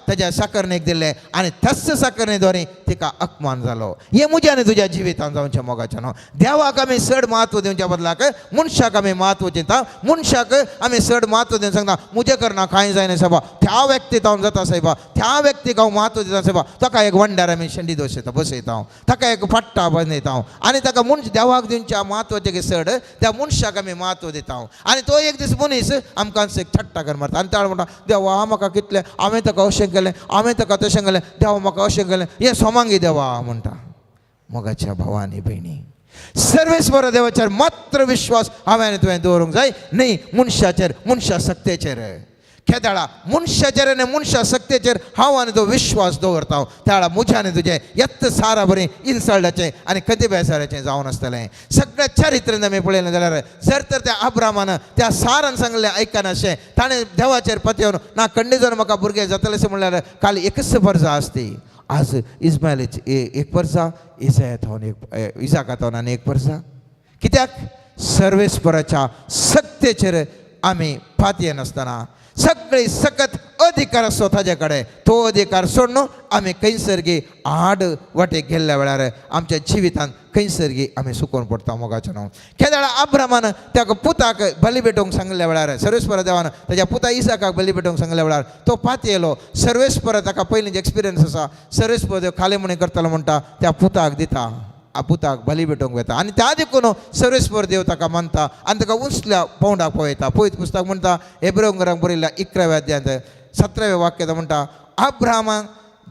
ताज्या साकरनेक दिल्लें आनी तस साकरने द्वारे तिका अपमान जालो. हें म्हज्या आनी तुज्या जिवितांत जावचें मोगाचें न्हू. देवाक आमी चड म्हत्व दिवच्या बदलाक मनशाक आमी म्हत्व दिता. मनशाक आमी चड म्हत्व दिवन सांगता, म्हजे करना कांय जायना सायबा, त्या व्यक्तीक हांव जाता सायबा, त्या व्यक्तीक हांव म्हत्व दिता सायबा. ताका एक वंडार आमी शेंडी बसयता, ताका एक पट्टा बांदयता आनी ताका देवाक दिवच्या म्हत्वाचें चड त्या मनशाक आमी म्हत्व दिता. आनी तो एक दीस मनीस आमकां एक छट्टा कर मारता आनी ताणें म्हणटा, देवा म्हाका कितलें, हांवें ताका अशें केलें, हांवें ताका तशें केलें, देवा म्हाका अशें केलें, हें सोमांगी देवा म्हणटा. मोगाच्या भावानी भयणी, सर्वेस्वर देवाचेर मात्र विश्वास हांवें आनी तुवें दवरूंक जाय, न्ही मनशाचेर मनशा सक्तेचेर. खेदाळा मनशाचेर आनी मनशा सक्तेचेर हांव आनी तो विश्वास दवरता. त्या वेळा म्हज्या आनी तुजें येत्त सारा बरें इन्सल्टाचें आनी कधी बेसाराचें जावन आसतलें. सगळ्या चरित्रेन आमी पळयलें जाल्यार जर तर त्या अब्रामान त्या सारान सांगलें आयकनाशें, ताणें देवाचेर पतयवन ना कंडिशन म्हाका भुरगें जातलें अशें म्हणल्यार काल एकच वर्सां आसती. आज इस्मायलाची एक वर्सां, इसायाथावन इसाकाथावन आनी एक वर्सां. कित्याक सर्वेस्पराच्या सत्तेचेर आमी फातये नासतना सगळी सकत अधिकार आसो ताजे कडेन तो अधिकार सोडून आमी खंयसर आड वाटेक गेल्ल्या वेळार आमच्या जिवितांत खंयसर आमी सुकोवन पडटा मोगाचें न्हू. केदाळ अब्रामान त्या पुताक बली भेटोवंक सांगल्या वेळार सर्वेस्पर देवान ताच्या पुता इसाकाक बली भेटोवंक सांगल्या वेळार तो फात येयलो. सर्वेस्पर ताका पयलींचो एक्सपिरियन्स आसा. सर्वेस्पर देव खाले म्हणे करतलो म्हणटा त्या पुताक दिता. पुताक बली भेटोवंक वता आनी त्या देखून सर्वेस्पर देव ताका मानता आनी ताका उंचल्या पोंडाक पळयता. पळयत पुस्तक म्हणटा हेब्रेयंकरांक बरयल्या 11व्या अध्यायांत 17व्या वाक्यांत म्हणटा अब्राहमान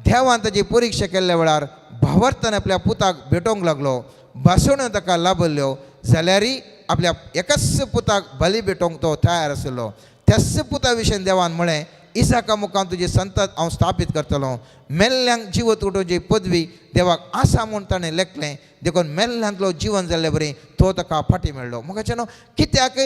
देवान ताची परिक्षा केल्ल्या वेळार भावार्थान आपल्या पुताक भेटोवंक लागलो. भासोण्यो ताका लाभल्यो जाल्यारय आपल्या एकाच पुताक बली भेटोवंक तो तयार आशिल्लो. त्याच पुता विशयी देवान म्हळें इसाका मुखान तुजी संतत हांव स्थापीत करतलो. मेल्ल्यांक जिवत उठोवची पदवी देवाक आसा म्हूण ताणें लेखलें. देखून मेल्ल्यांतलो जिवन जाल्ले बरें तो ताका फाटी मेळ्ळो. म्हाका न्हू कित्याक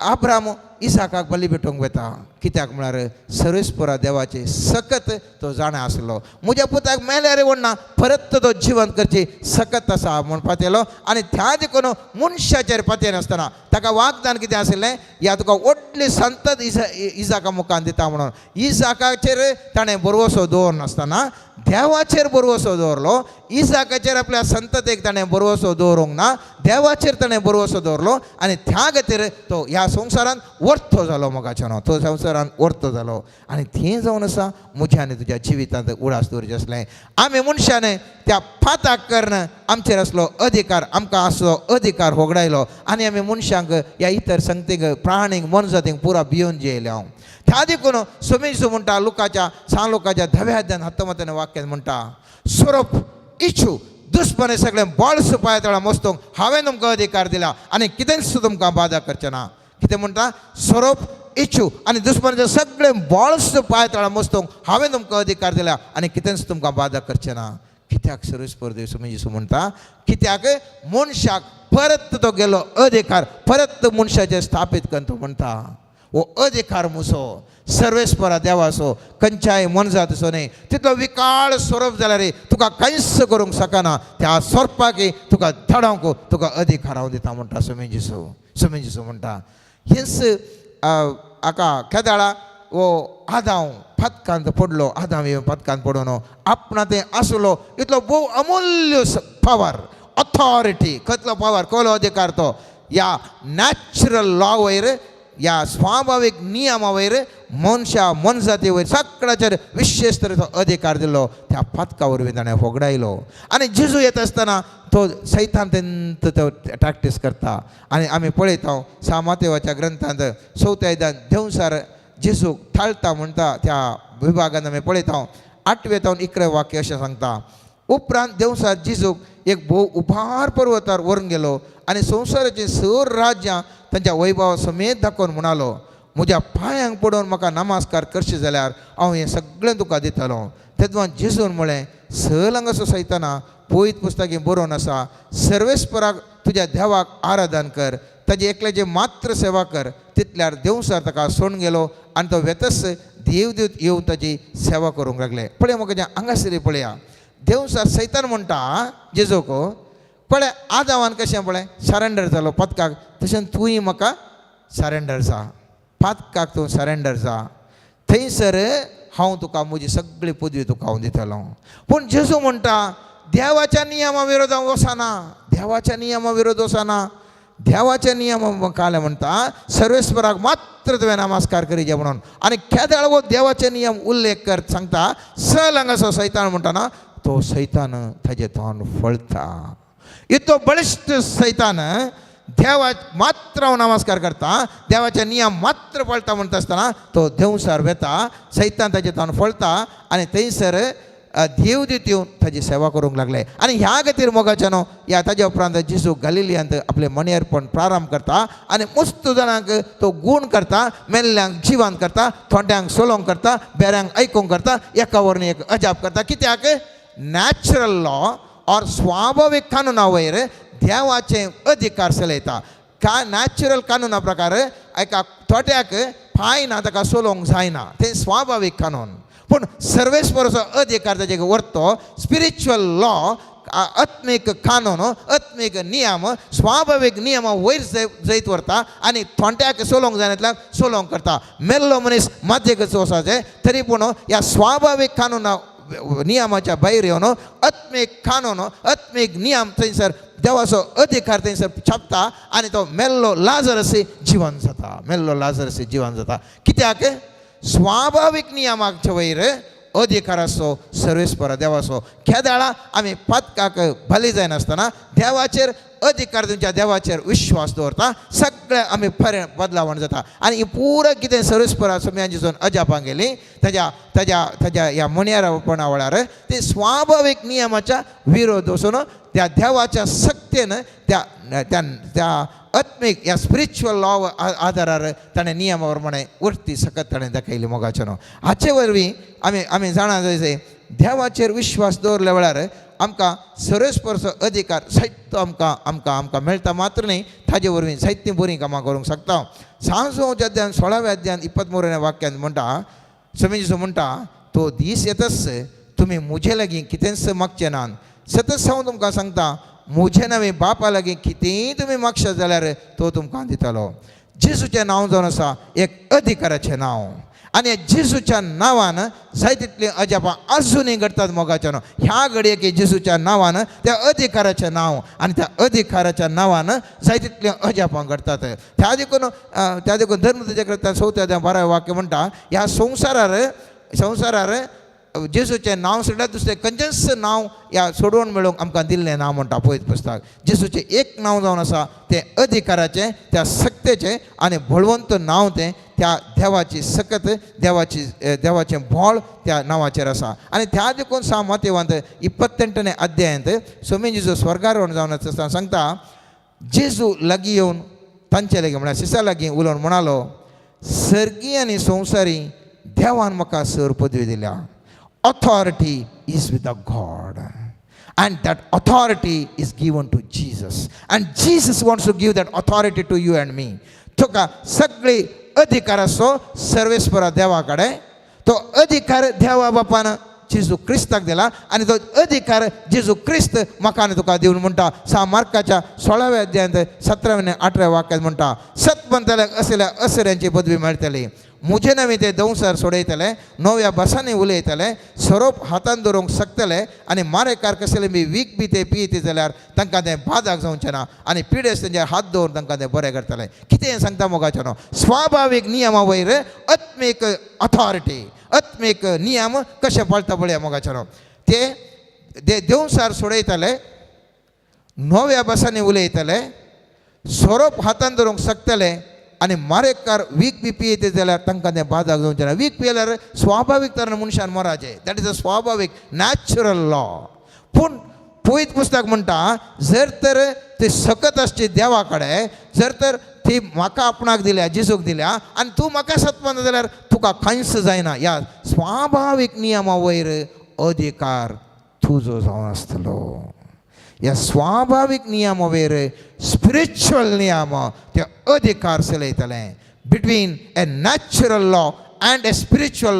अब्राम इसाकाक बली भेटोवंक वता कित्याक म्हळ्यार सर्वेस्परा देवाचे सकत तो जाणा आसलो. म्हज्या पुताक मेल्यार व्हडना परत तो जिवन करची सकत आसा म्हूण पातयलो. आनी त्या देखून मनशाचेर पातये नासतना ताका वागदान कितें आशिल्लें या तुका व्हडली संतत इसाका मुखान दिता म्हणून. इसाकाचेर ताणें बरवसो दवरनासतना देवाचेर बरवसो दवरलो. इसाकाचेर आपल्या संततेक ताणें बरवसो दवरूंक ना देवाचेर ताणें बरवसो दवरलो आनी त्या खातीर तो ह्या संवसारांत वर्थो जालो. मोगाचें तो संवसारांत वर्थो जालो. आनी तें जावन आसा म्हज्या आनी तुज्या जिवितांत उडास दवरचें आसलें. आमी मनशाने त्या फाताक करण आमचेर असलो अधिकार आमकां असलो अधिकार होगडायलो आनी आमी मनशांक ह्या इतर संगतीक प्राणीक मनजातीक पुरा भियोन जेयले. हांव त्या देखून सोमेशू म्हणटा लुकाच्या 10व्या अध्यायान 19 वाक्यांत म्हणटा स्वरूप इच्छू दुश्मने सगळे बॉल्स पांय तळा मस्तोंक हांवें तुमकां अधिकार दिला आनी कितेंच तुमकां बाधा करचें ना. कितें म्हणटा स्वरूप इच्छू आनी दुश्मनाचे सगळे बॉल्स पांय तळा मस्तोंक हांवें तुमकां अधिकार दिला आनी कितेंच तुमकां बाधा करचें ना. कित्याक सर्वेस्पर देव सोमेशू म्हणटा कित्याक मनशाक परत तो गेलो अधिकार परत मनशाचेर स्थापीत करून तो म्हणटा वो अधिकार मुसो सर्वेस्परा देवाचो खंयच्याय मनजात असो न्ही तितलो विकाळ स्वरूप जाल्यार तुका कांयच करूंक शकना. त्या स्वरूपाक तुका धडोवंक तुका अधिकार हांव दिता म्हणटा सोमेशू म्हणटा. हेच हाका केदाळा वो आदाव फातकांत पडलो. आदाव फातकांत पडून आपणा तें आसलो इतलो भोव अमूल्य पावर ऑथॉरिटी कसलो पावर कसलो अधिकार तो ह्या नॅचरल लॉ वयर या स्वाभाविक नियमा वयर मनशा मनजाती वयर सगळ्याचेर विशेष तरेचो अधिकार दिलो. त्या फातका वरवीं ताणें होगडायलो. आनी जेजू येता आसतना तो सैतान तेंत तो प्रॅक्टीस करता. आनी आमी पळयता मातेवाच्या ग्रंथांत 4व्या अध्यायान देवसार जेजूक थाळटा म्हणटा त्या विभागांत आमी पळयता 8वें तावन 11वें वाक्य अशें सांगता. उपरांत देवसार जेजूक एक भोव उबार पर्वतार व्हरून गेलो आनी संवसाराचीं सर राज्यां तांच्या वैभवा समेत दाखोवन म्हणालो म्हज्या पांयांक पडोवन म्हाका नमस्कार करचें जाल्यार हांव हें सगळें तुका दितलो. तेदवां जेजून म्हळें सहलांग असो सैताना पळयत पुस्तकांत बरोवन आसा सर्वेस्पराक तुज्या देवाक आराधन कर ताजे एकल्याचे मात्र सेवा कर तितल्यार देवसार ताका सोडून गेलो आनी तो वेतस देवदूत येवन ताची सेवा करूंक लागले. पळय म्हाका हांगासरी पळया देवसार सैतान म्हणटा जेजूक पळय आदावान कशें पळय सरेंडर जालो फातकाक तशें तूंय म्हाका सरेंडर जा फातकाक तूं सरेंडर जा थंयसर हांव तुका म्हजी सगळी पदवी तुका हांव दितलो. पूण जेजू म्हणटा देवाच्या नियमा विरोधांत वचना देवाच्या नियमा विरोध वचना देवाच्या नियमा काले म्हणटा सर्वेस्पराक मात्र तुवें नमस्कार करीचे म्हणून. आनी केदाळ वो देवाचे नियम उल्लेख कर सांगता सहलांग असो सैतान म्हणटा ना तो सैतान ताजे तोंड फळता. इतलो बळिश्ट सैतान देवा मात्र हांव नमस्कार करता देवाचे नियम मात्र पळटा म्हणटा आसतना तो देवसार वेता सैतान ताजे तोंड फळता आनी थंयसर देवदूत येवन ताची सेवा करूंक लागले. आनी ह्या खातीर मोगाचें न्हू ह्या ताज्या उपरांत जेजू गलिलियांत आपलें मणेरपण प्रारंभ करता आनी मस्त जाणांक तो गूण करता मेल्ल्यांक जिवंत करता थोड्यांक सोलोवंक करता बेऱ्यांक आयकूंक करता एका वरवीं एक अजाप करता. कित्याक नॅचरल लॉ ऑर स्वाभाविक कानुना वयर देवाचे अधिकार चलयता. नॅचरल कानुना प्रकार एका थोड्याक पांय ना ताका सोलोवंक जायना तें स्वाभाविक कानून. पूण सर्वेस्पराचो अधिकार ताजेक व्हरतो स्पिरिच्युअल लॉ आत्मीक कानून आत्मीक नियम स्वाभाविक नियम वयर जैत व्हरता आनी थोंट्याक सोलोंक जायनातल्याक सोलोंक करता. मेल्लो मनीस मातयेकच वचाचे तरी पूण ह्या स्वाभाविक कानूना नियमाच्या भायर येवन आत्मीक कानून आत्मीक नियम थंयसर देवाचो अधिकार थंयसर छापता आनी तो मेल्लो लाजरसी जिवन जाता. मेल्लो लाजरसी जिवन जाता. कित्याक स्वाभाविक नियमाच्या वयर अधिकार आसो सर्वेस्परा देवाचो. केदाळा आमी पातकाक भले जायनासतना देवाचेर अधिकार दिवच्या देवाचेर विश्वास दवरता सगळे आमी फरें बदलावण जाता. आनी ही पुरो कितें सर्वेस्परा सोम्यांजीसून अजापांक गेली ताज्या ताज्या ताज्या ह्या मणियारपणा वेळार ते स्वाभाविक नियमाच्या विरोध वचून त्या देवाच्या सक्तेन त्या त्या त्या आत्मीक ह्या स्पिरिच्युअल लॉ आदारार ताणें नियमा प्रमाणे उरती सकत ताणें दाखयली मोगाच्यान. हाचे वरवीं आमी जाणा जाय देवाचेर विश्वास दवरल्या वेळार आमकां सर्वेस्परचो अधिकार साहित्य आमकां आमकां आमकां मेळटा मात्र न्ही ताजे वरवीं जायतीं बरीं कामां करूंक शकता. 6 अध्यायान 16व्या अध्यायान 23व्या वाक्यांत म्हणटा समेजीसो म्हणटा तो दीस येतच तुमी म्हजे लागीं कितेंच मागचें नात. सतत हांव तुमकां सांगता म्हजे नवे बापा लागीं कितेंय तुमी मागशात जाल्यार तो तुमकां दितलो. जेजूचें नांव जावन आसा एक अधिकाराचें नांव आनी जेजूच्या नांवान जाय तितलीं अजापां आजुनूय घडटात मोगाच्यान. ह्या घडयेक जेजूच्या नांवान त्या अधिकाराचें नांव आनी त्या अधिकाराच्या नांवान जाय तितलीं अजापां घडटात. त्या देखून धर्मचक्र 4:12 वाक्य म्हणटा ह्या संवसारार जेजूचें नांव सोडल्यार दुसरें खंयचेंच नांव ह्या सोडवून मेळोवंक आमकां दिल्लें ना म्हणटा पळयत पुस्तक. जेजूचें एक नांव जावन आसा तें अधिकाराचें त्या सक्तेचें आनी बळवंत नांव तें त्या देवाची सकत देवाचें बोळ त्या नांवाचेर आसा. आनी त्या देखून 6 माथेवांत 28 अध्यायांत सोमी जेजू स्वर्गारोहण जावन आसतना सांगता जेजू लागीं येवन तांचे लागीं म्हळ्यार शिसा लागीं उलोवन म्हणालो सर्गी आनी संवसारी देवान म्हाका सर पदवी दिल्या. Authority is with the God and that authority is given to Jesus and Jesus wants to give that authority to you and me. तुका सगळी अधिकार आसो सर्वेस्परा देवा कडेन. तो अधिकार देवा बापान जेजू क्रिस्ताक दिला आनी तो अधिकार जेजू क्रिस्त म्हाका आनी तुका दिवन म्हणटा 6 मार्काच्या 16व्या अध्यायांत 17 आनी 18 वाक्यांत म्हणटा सतपंथाल्याक असल्या असऱ्यांची पदवी मेळटली. म्हजे नवे ते दंवसार सोडयतले 9व्या बसांनी उलयतले सोरोप हातान धरूंक शकतले आनी मारेकार कसले बी वीक बी ते पियेती जाल्यार तांकां तें बादाक जावचें ना आनी पिडेस तेंचे हात दवरून तांकां तें बरें करतले. कितें सांगता मोगाचें स्वाभाविक नियमा वयर आत्मीक अथॉरिटी आत्मीक नियम कशें पाळटा पळया मोगाचें ते देंवसार सोडयतले 9व्या बसांनी उलयतले सोरोप हातान धरूंक शकतले आनी मारेकार वीक बी पियेते जाल्यार तांकां तें बादाक जावचें ना. वीक पियेल्यार स्वाभावीक तरान मनशान मराचें. दॅट इज अ स्वाभावीक नॅचरल लॉ. पूण पळयत पुस्तक म्हणटा जर तर ती सकत आसची देवा कडेन जर तर ती म्हाका आपणाक दिल्या जेजूक दिल्या आनी तूं म्हाका सतपना जाल्यार तुका कांयच जायना. ह्या स्वाभावीक नियमा वयर अधिकार तुजो जावन आसतलो. ह्या स्वाभाविक नियमा वयर स्पिरिच्युअल नियम ते अधिकार चलयतले. बिटवीन ए natural law and a spiritual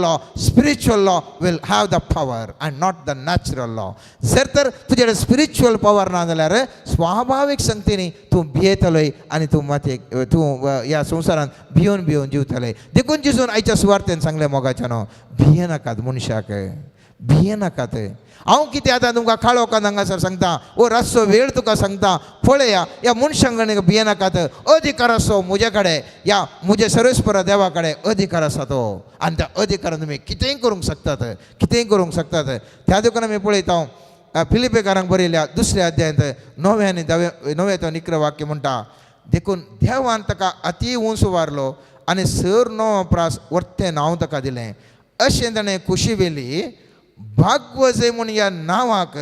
law will have the power and not the natural law. जर तर तुझे स्पिरिच्युअल पॉवर ना जाल्यार स्वाभाविक संगतीनी तूं भियेतलोय आनी तूं तूं ह्या संवसारांत भियोन जिवतले. देखून जिजून आयच्या सुवार्थेन सांगलें मोगाच्यानो भियेनाकात मनशाक भियेनाकात. हांव कितें आतां तुमकां काळोखांत हांगासर सांगता वो रातचो वेळ तुका सांगता पळया ह्या मनशांक भियेनाकात. अधिकार आसो म्हजे कडेन ह्या म्हजे सर्वेस्परा देवा कडेन अधिकार आसा तो आनी त्या अधिकारान तुमी कितेंय करूंक शकतात. त्या देखून आमी पळयता फिलिपेकारांक बरयल्या 2 अध्यायांत 9 आनी 10 तो 11 वाक्य म्हणटा देखून देवान ताका अती उंच वारलो आनी सर 9 प्रास वर्तें नांव ताका दिलें. अशें ताणें खुशी वेली भागवजे म्हूण ह्या नांवाक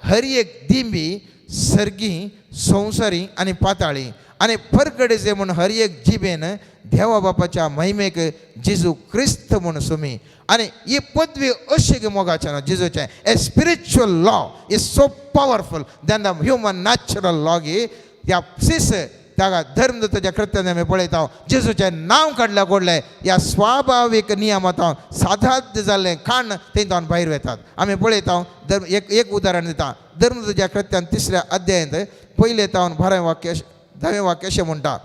हर एक दिंबी सर्गी संवसारी आनी पाताळी आनी परगडेजे म्हूण हर एक जिबेन देवा बापाच्या महिमेक जेजू क्रिस्त म्हूण सुमी. आनी ही पदवी अशी मोगाच्या जेजूचें a spiritual law is so powerful than the human natural law. ह्या सीस त्या धर्मदूताच्या कृत्याने आमी पळयता जेजूचें नांव काडल्या कोडलें ह्या स्वाभावीक नियमांत साधात जाल्लें खाण तेंतून भायर वेतात. आमी पळयता एक उदाहरण दिता. धर्मदूताच्या कृत्यान 3ऱ्या अध्यायांत पयले तावन 12वें वाक्य 10वें वाक्य अशें म्हणटा.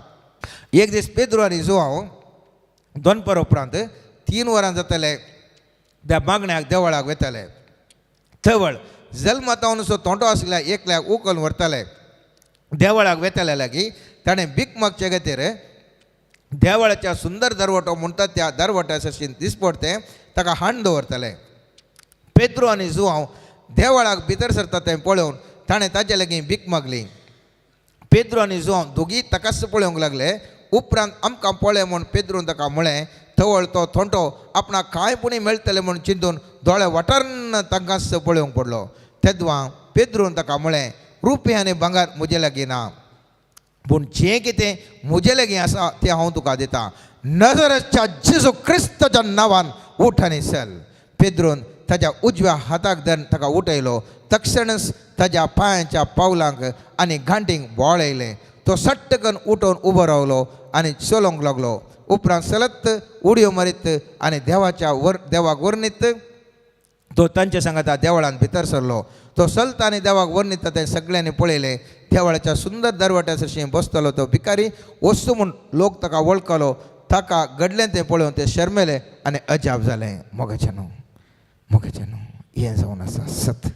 एक दीस पेद्रू आनी जोआंव दनपार उपरांत 3 वरां जाताले त्या मागण्याक देवळाक वेताले. थवळ जल्मातावन असो तोंडो आसल्या एकल्याक उखल व्हरताले. देवळाक वेताले लागीं ताणें भीक मागचे खातीर देवळाच्या सुंदर दरवटो म्हणटा त्या दरवट्या सरशीन दिसपडते ताका हाण दवरताले. पेद्रू आनी जोआंव देवळाक भितर सरता तें पळोवन ताणें ताचे लागीं भीक मागली. पेद्रू आनी जोआंव दोगी ताकाच पळोवंक लागले. उपरांत आमकां पळय म्हूण पेद्रून ताका म्हळें. थवळ तो थोंटो आपणाक कांयपुणी मेळटलें म्हूण चिंतून दोळे वाठारन तांकांच पळोवंक पडलो. तेदवां पेद्रून ताका म्हळें रुपी आनी भांगर म्हजे लागीं ना, पूण जें कितें म्हजे लागीं आसा तें हांव तुका दितां. नजरेच्या जेजू क्रिस्ताच्या नांवान उठ आनी चल. पेद्रून ताच्या उजव्या हाताक धरून ताका उठयलो. तक्षणच ताच्या पांयाच्या पावलांक आनी गांठींक बोवाळ येयलें. तो सट्ट करून उठून उबो रावलो आनी चलोंक लागलो. उपरांत चलत उडयो मारीत आनी देवाक वर्णीत तो तांचे सांगाता देवळांत भितर सरलो. तो चलता आनी देवाक वर्णिता तें सगळ्यांनी पळयलें. देवळाच्या सुंदर दरवट्या सरशी बसतलो तो भिकारी वस्तू म्हूण लोक ताका वळखलो. ताका घडलें तें पळोवन ते शर्मेले आनी अजाप जालें. मोगाचें हें जावन आसा सत.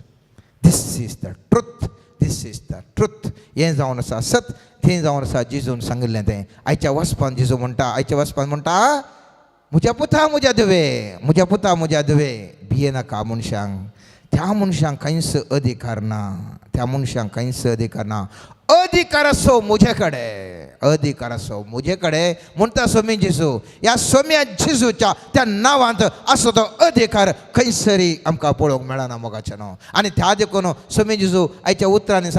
This is the truth. This is the truth. हें जावन आसा सत. थंय जावन आसा जेजून सांगिल्लें तें. आयच्या वचपान जेजू म्हणटा, आयच्या वचपान म्हणटा म्हज्या पुता म्हज्या धुवे, म्हज्या पुता म्हज्या धुवे. भिये नाका मनशांक. त्या मनशांक कांयच अधिकार ना. त्या मनशांक कांयच अधिकार ना. अधिकार आसो म्हजे कडेन, अधिकार आसो म्हजे कडेन म्हणटा सोमी जेजू. ह्या सोम्या जेजूच्या त्या नांवांत आसो तो अधिकार खंयसरी आमकां पळोवंक मेळना मोगाचें न्हू. आनी त्या देखून सोमी जेजू आयच्या उतरांनी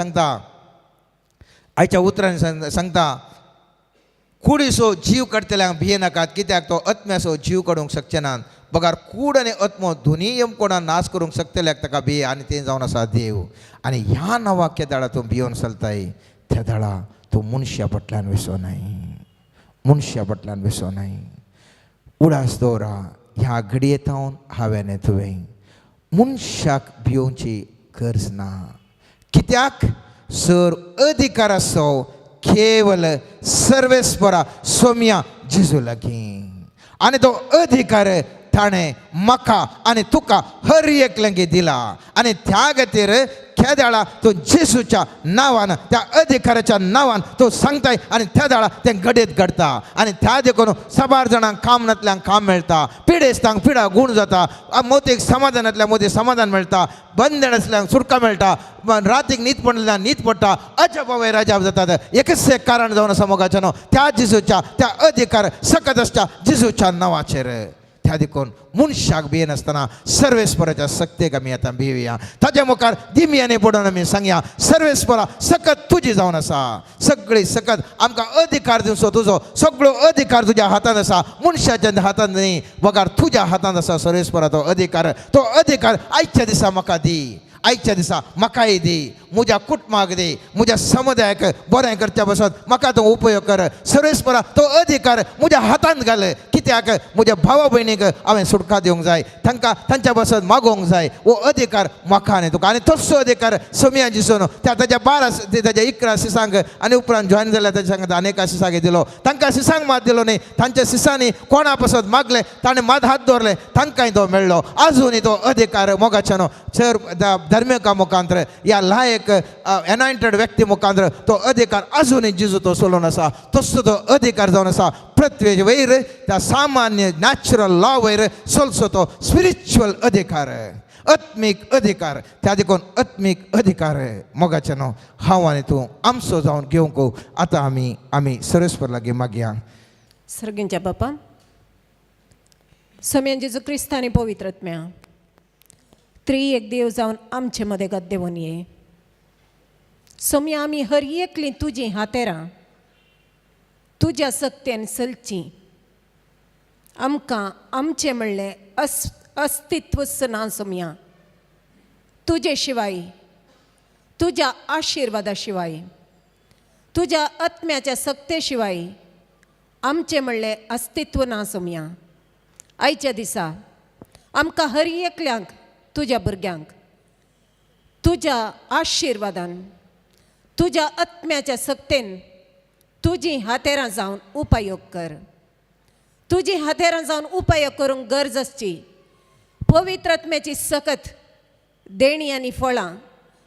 सांगता कुडीसो जीव काडटल्यांक भिये नाकात, कित्याक तो आत्म्याचो जीव काडूंक शकचे नात. बगार कूड आनी आत्मो दोनीय कोणाक नाश करूंक शकतल्याक ताका भिये. आनी तें जावन आसा देव. आनी ह्या नांवाक दाडा तूं भियोन चलताय त्या दाडा तूं मनशा फाटल्यान विसोनाय. मनशा फाटल्यान विसोनाय. उडास दवरा. ह्या घडयेंतावन हांवें तुवें मनशाक भियोवची गरज ना. कित्याक सर अधिकार आसो केवल सर्वेस्परा सोम्या जेजू लागीं. आनी तो अधिकार ताणें म्हाका आनी तुका हर एकल्याक दिला. आनी त्या खातीर त्या तो जेजूच्या नांवान त्या अधिकाराच्या नांवान तो सांगताय आनी त्या दाळा तें घडयत घडटा. आनी त्या देखून साबार जाणांक कामनांतल्यान काम मेळटा. पिडेस्तांक पिडा गूण जाता. मोतीक समाधानांतल्यान मोती समाधान मेळटा. बंदणांतल्यान सुटका मेळटा. रातीक न्हीद पडल्यान न्हीद पडटा. अजाप वयर अजाप जातात. एकच एक कारण जावन आसा मोगाचें न्हू. त्या जेजूच्या त्या अधिकार सकत आसच्या जेजूच्या नांवाचेर. त्या देखून मनशाक भियेनासतना सर्वेस्पराच्या सक्तेक आमी आतां भिवया. ताच्या मुखार दिम्याने पडून आमी सांगया सर्वेस्परा सकत तुजी जावन आसा. सगळी सकत आमकां अधिकार दिवचो तुजो सगळो अधिकार तुज्या हातांत आसा. मनशाच्या हातांत न्ही बगार तुज्या हातांत आसा सर्वेस्परा तो अधिकार. तो अधिकार आयच्या दिसा म्हाका दी. आयच्या दिसा म्हाकाय दी. म्हज्या कुटुंबाक दी. म्हज्या समुदायाक बरें करच्या पासून म्हाका तो उपयोग कर. सर्वेस्परा तो अधिकार म्हज्या हातांत घाल. कित्याक म्हज्या भावा भयणीक हांवें सुटका दिवंक जाय. तांकां तांच्या पासून मागोवंक जाय. हो अधिकार म्हाका आनी तुका. आनी तसो अधिकार सोम्या जेजून त्या ताच्या 12 ताच्या 11 शिसांक आनी उपरांत जॉयन जाल्या ताच्या सांगात अनेका शिसांक दिलो. तांकां शिसांक मात दिलो न्ही. तांच्या शिसांनी कोणा पासून मागले ताणें मात हात दवरले तांकांय तो मेळ्ळो. आजुनी तो अधिकार मोगाचें न्हू. सर धर्मिका मुखांतर ह्या लायक एनॉयंटेड व्यक्ती मुखांतर तो अधिकार अजूनय जेजू तो चलोवन आसा. तसो तो अधिकार जावन आसा पृथ्वे वयर त्या सामान्य नॅचरल लॉ वयर चलचो तो स्पिरिच्युअल अधिकार. आत्मीक अधिकार. त्या देखून आत्मीक अधिकार मोगाचें न्हू. हांव आनी तूं आमचो जावन घेवंक आतां आमी सर्वेस्पर लागीं मागया. सर्गींच्या बापा सोम्यान जेजू क्रिस्त आनी पवित्र आत्म्या एक देव जावन आमचे मदें गद्देवून ये. सोम्या आमी हर एकलीं तुजीं हातेरां तुज्या सक्तेन चलचीं. आमकां आमचें म्हणलें अस्तित्वच ना सोम्या तुजे शिवाय, तुज्या आशिर्वादा शिवाय. तुज्या आत्म्याच्या सक्तेशिवाय आमचें म्हणलें अस्तित्व ना सोम्या. आयच्या दिसा आमकां हर एकल्यांक तुज्या भुरग्यांक तुज्या आशिर्वादान तुज्या आत्म्याच्या सक्तेन तुजीं हातेरां जावन उपयोग कर. तुजीं हातेरां जावन उपयोग करूंक गरज आसची. पवित्र आत्म्याची सकत देणी आनी फळां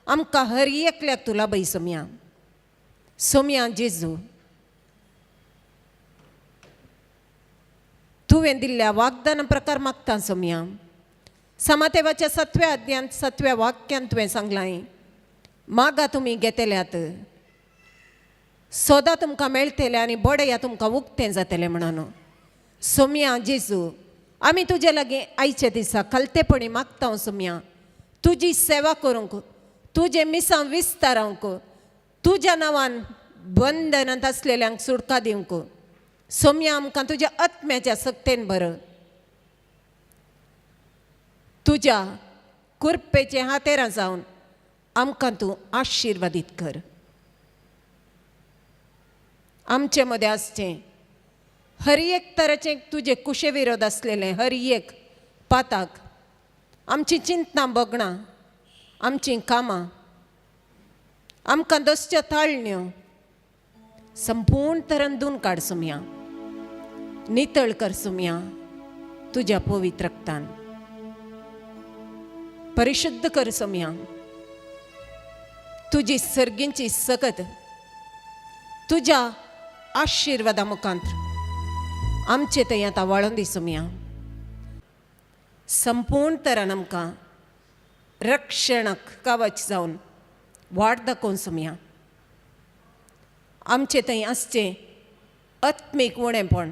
आमकां हर एकल्याक तूं लाभय सोम्या. सोम्या जेजू, तुवें दिल्ल्या वाग्दाना प्रकार मागता सोम्या. समातेवाच्या 7व्या अध्यायांत 7व्या वाक्यांत तुवें सांगलां, मागा तुमी घेतल्यात, सोदा तुमकां मेळटलें आनी बोडया तुमकां उक्तें जातलें म्हणून. सोम्या जेजू, आमी तुजे लागीं आयच्या दिसा कलतेपणी मागता सोम्या. तुजी सेवा करूंक, तुजे मिसां विस्तारूंक, तुज्या नांवान बंधनांत आसलेल्यांक सुटका दिवंक. सोम्या आमकां तुज्या आत्म्याच्या सक्तेन भर. तुज्या कुरपेचे हातेरां जावन आमकां तूं आशिर्वादीत कर. आमचे मदें आसचें हर एक तरेचें तुजे कुशे विरोध आसलेलें हर एक पाताक, आमची चिंतनां बगणां, आमचीं कामां, आमकां दसच्यो ताळण्यो संपूर्ण तरेन धुवन काड सोम्या. नितळ कर सोम्या तुज्या पवित्र रक्तान. परिशुद्ध कर सोम्या. तुजी सर्गींची सकत तुज्या आशिर्वादा मुखांत आमचे थंय आतां वाळून दी सोम्या. संपूर्ण तरान आमकां रक्षणाक कवच जावन वाट दाखोवन सोम्या. आमचे थंय आसचें आत्मीक उणेंपण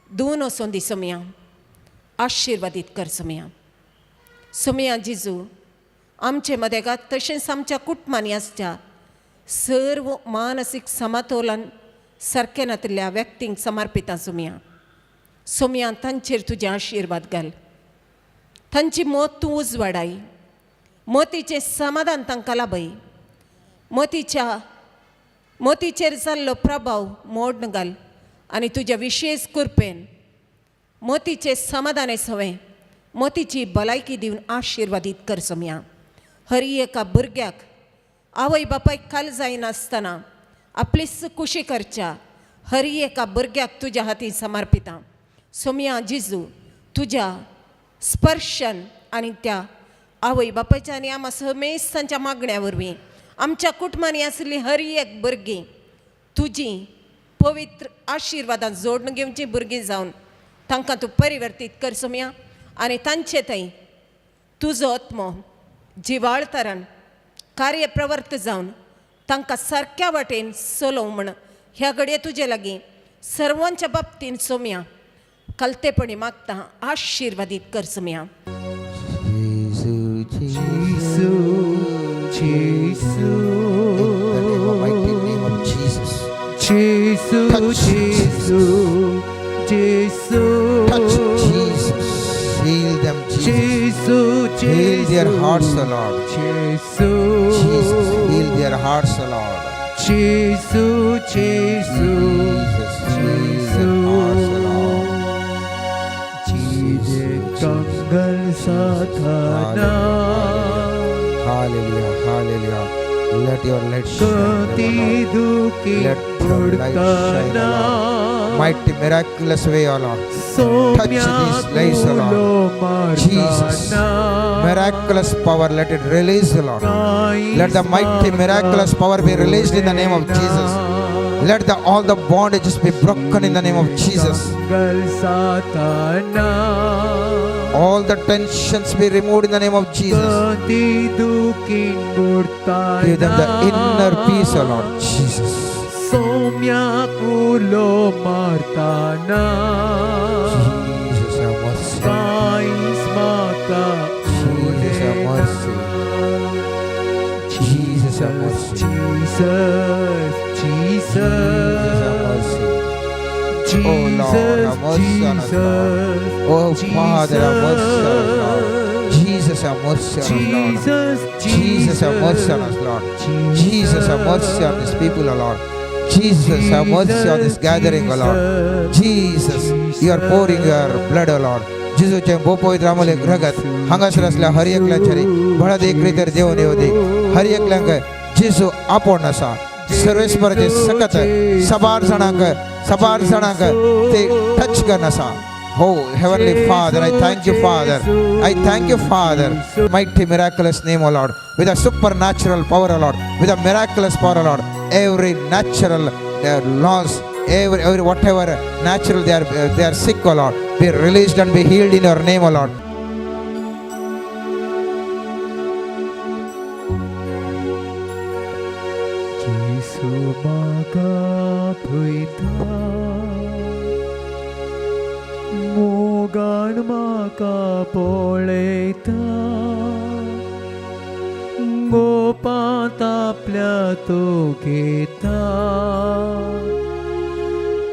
धुवन वचोन दी सोम्या. आशिर्वादीत कर सोम्या. सोम्या जेजू, आमचे मदेगात तशेंच आमच्या कुटुंबांनी आसच्या सर्व मानसीक समतोलन सारकें नातिल्ल्या व्यक्तींक समर्पिता सोम्या. सोम्या तांचेर तुजे आशिर्वाद घाल. तांची मोत तूं उजवाडाय. मोतीचें समाधान तांकां लाभय. मोतीचेर जाल्लो प्रभाव मोड घाल आनी तुज्या विशेश कृपेन मोतीचें समाधान सवय, मोतीची भलायकी दिवन आशिर्वादीत कर सोम्या. हर एका भुरग्याक आवय बापायक काल जायनासतना आपली कुशी करच्या हर एका भुरग्याक तुज्या हातीन समर्पिता. सोम्या जेजू, तुज्या स्पर्शन आनी त्या आवय बापायच्या आनी आमा समेस तांच्या मागण्या वरवीं आमच्या कुटुंबांनी आसली हर एक भुरगीं तुजी पवित्र आशिर्वादान जोडून घेवची भुरगीं जावन तांकां तूं परिवर्तीत कर सोम्या. आनी तांचे थंय तुजो आत्मो जिवाळतरान कार्यप्रवर्त जावन तांकां सारक्या वाटेन चलोव म्हण ह्या घडये तुजे लागीं सर्वांच्या बाबतीन सोम्या कलतेपणी मागता. आशिर्वादीत कर Saumya. Heal them, Jesus. Heal their hearts, O Lord. Jesus, heal their hearts, O Lord. Jesus, heal their hearts, O Lord. Kangal Satana. Hallelujah, hallelujah. Let your light shine. Let your light shine, O Lord. Mighty miraculous way, O Lord. Touch these lives, O Lord. Jesus, miraculous power, let it release, O Lord. Let the mighty miraculous power be released in the name of Jesus. Let all the bondages be broken in the name of Jesus. All the tensions be removed in the name of Jesus. Give them the inner peace, O Lord Jesus. Somya kulo martana. Jesus, have mercy. Kais mata. Jesus, have mercy. Jesus, have mercy. Jesus, have mercy. Oh Lord, have mercy on us, Lord. Oh Father, have mercy on us, Lord. Jesus, have mercy on us, Lord. Jesus, have mercy on us, Lord. Jesus, have mercy on these people, O Lord. Jesus, have mercy on this gathering, O Lord. Jesus, you are pouring your blood, O Lord. जिजूचे पवित्र अमूल्य रगत हांगासर असल्या हर एकल्याचेर बळद एक रितीर देवन येऊ दे. हर एकल्यांक जिजू आपोवन आसा. सर्वेस्पराचे सकत सबार जाणांक ते टच करन आसा. Oh, Heavenly Father, I thank you, Father. I thank you, Father. Mighty, miraculous name, O Lord. With a supernatural power, O Lord. With a miraculous power, O Lord. Every natural laws, every whatever natural they are sick, O Lord. Be released and be healed in your name, O Lord. Jesu magapuita Mogan makapoleta Gopat आपल्या तो घेता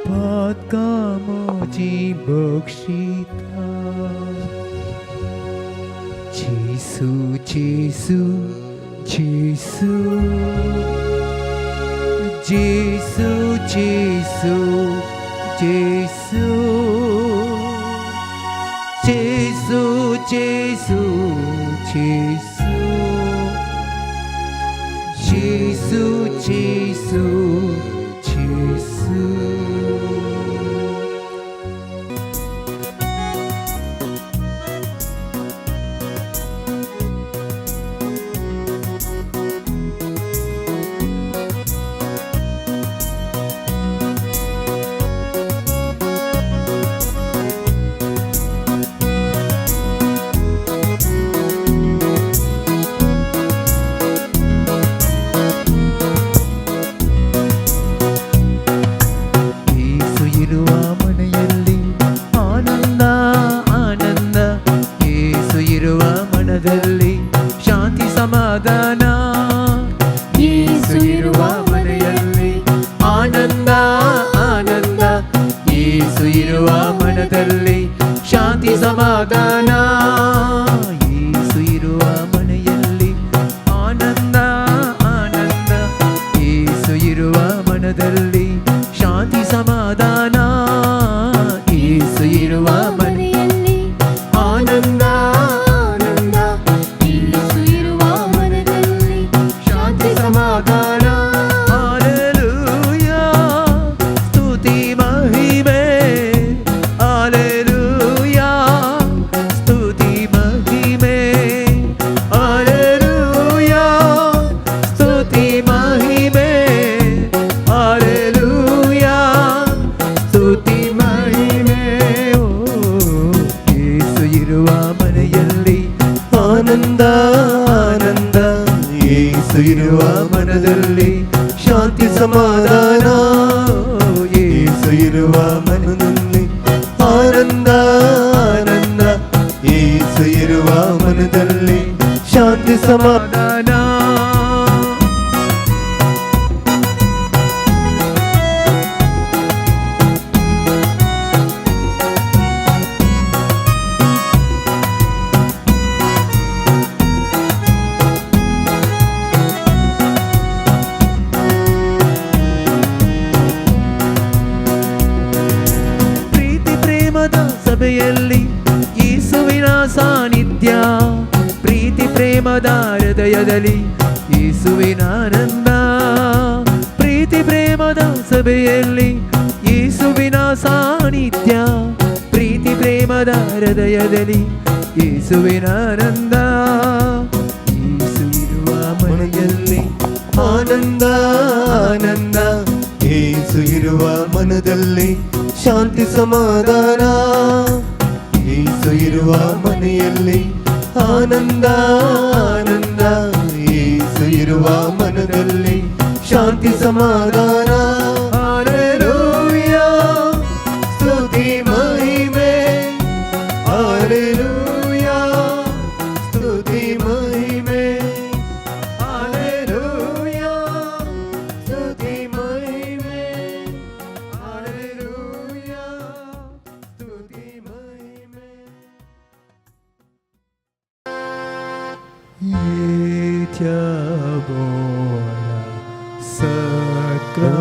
पदकामोची बक्षिता जेसू जेसू जेसू जेसू जेसू जेसू जेसू जेसू जेसू जेसू जेसू जेसू ಶಾಂತಿ ಸಮಾಧಾನ ಯೇಸು ಇರುವ ಮನೆಯಲ್ಲಿ ಆನಂದ ಆನಂದ ಯೇಸು ಇರುವ ಮನದಲ್ಲಿ ಶಾಂತಿ ಸಮಾಧಾನ ಯೇಸು ಇರುವ ಮನೆಯಲ್ಲಿ ಆನಂದ ಆನಂದ ಯೇಸು ಇರುವ ಮನದಲ್ಲಿ ಶಾಂತಿ ಸಮಾಧಾನ ಯೇಸು ಇರುವ ಮನೆಯಲ್ಲಿ ಆನಂದ ಆನಂದ ಯೇಸು ಇರುವ ಮನದಲ್ಲಿ ಶಾಂತಿ ಸಮಾಧಾನ ಯೇಸು ಇರುವ ಮನದಲ್ಲಿ ಆನಂದ ಆನಂದ ಯೇಸು ಇರುವ ಮನದಲ್ಲಿ ಶಾಂತಿ ಸಮಾಧಾನ ಸಭೆಯಲ್ಲಿ ಯೇಸುವಿನ ಸಾನ್ನಿಧ್ಯ ಪ್ರೀತಿ ಪ್ರೇಮದ ಹೃದಯದಲ್ಲಿ ಯೇಸುವಿನ ಆನಂದ ಪ್ರೀತಿ ಪ್ರೇಮದ ಸಭೆಯಲ್ಲಿ ಯೇಸುವಿನ ಸಾನ್ನಿಧ್ಯ ಪ್ರೀತಿ ಪ್ರೇಮದ ಹೃದಯದಲ್ಲಿ ಯೇಸುವಿನ ಆನಂದ ಯೇಸು ಇರುವ ಮನೆಯಲ್ಲಿ ಆನಂದ ಆನಂದ ಯೇಸು ಇರುವ ಮನದಲ್ಲಿ ಶಾಂತಿ ಸಮಾಧಾನ ಯೇಸು ಇರುವ ಮನೆಯಲ್ಲಿ ಆನಂದ ಆನಂದ ಯೇಸು ಇರುವ ಮನದಲ್ಲಿ ಶಾಂತಿ ಸಮಾಧಾನ ಹಲ್ಲೆಲೂಯಾ ಸ್ತುತಿ ಮಹಿಮೆ ಹಲ್ಲೆಲೂಯಾ ಸ್ತುತಿ ಮಹಿಮೆ ಹಲ್ಲೆಲೂಯಾ ಸ್ತುತಿ ಮಹಿಮೆ ಹಲ್ಲೆಲೂಯಾ ಸ್ತುತಿ ಮಹಿಮೆ Yetya Bora Sakra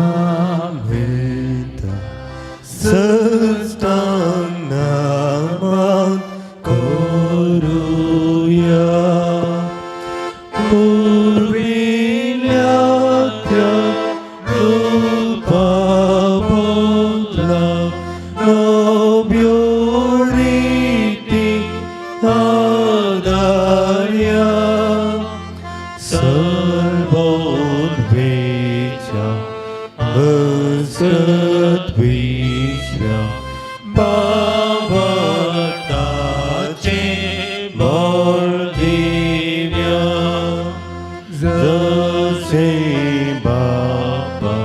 सद्विश्वा बावटाचे मोल दिव्य जसे बाबा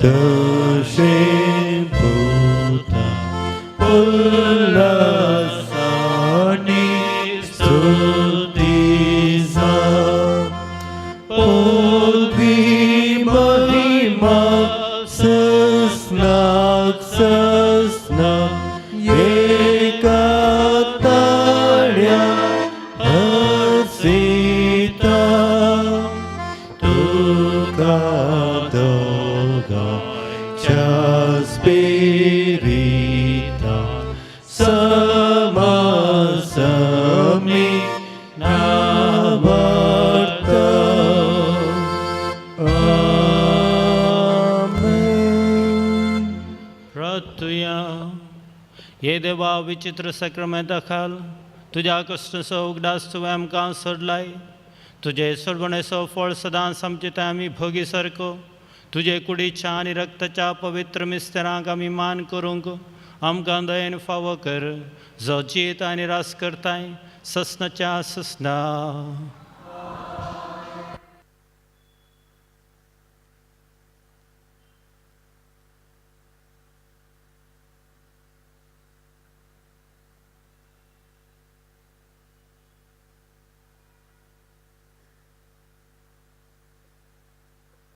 तसे पुता उल्हासाने स्तुतीचा Olvi महिमा सस्नाक एका ताळ्या हसिता तुका दोघांच्या स्पिरिता समासमी नावर्ता प्रार्थूया. हे देवा विचित्र सक्रमेंत दाखल तुझ्या कष्टाचो उगडास तुवें आमकां सोडलाय. तुजे सोडवणेचो फळ सदांच आमचे आमी भोगी सारको तुजे कुडीच्या आनी रक्ताच्या पवित्र मिस्तेरांक आमी मान करूंक आमकां दयेन फावो कर. जो जीत आनी रास करताय ससनाच्या ससना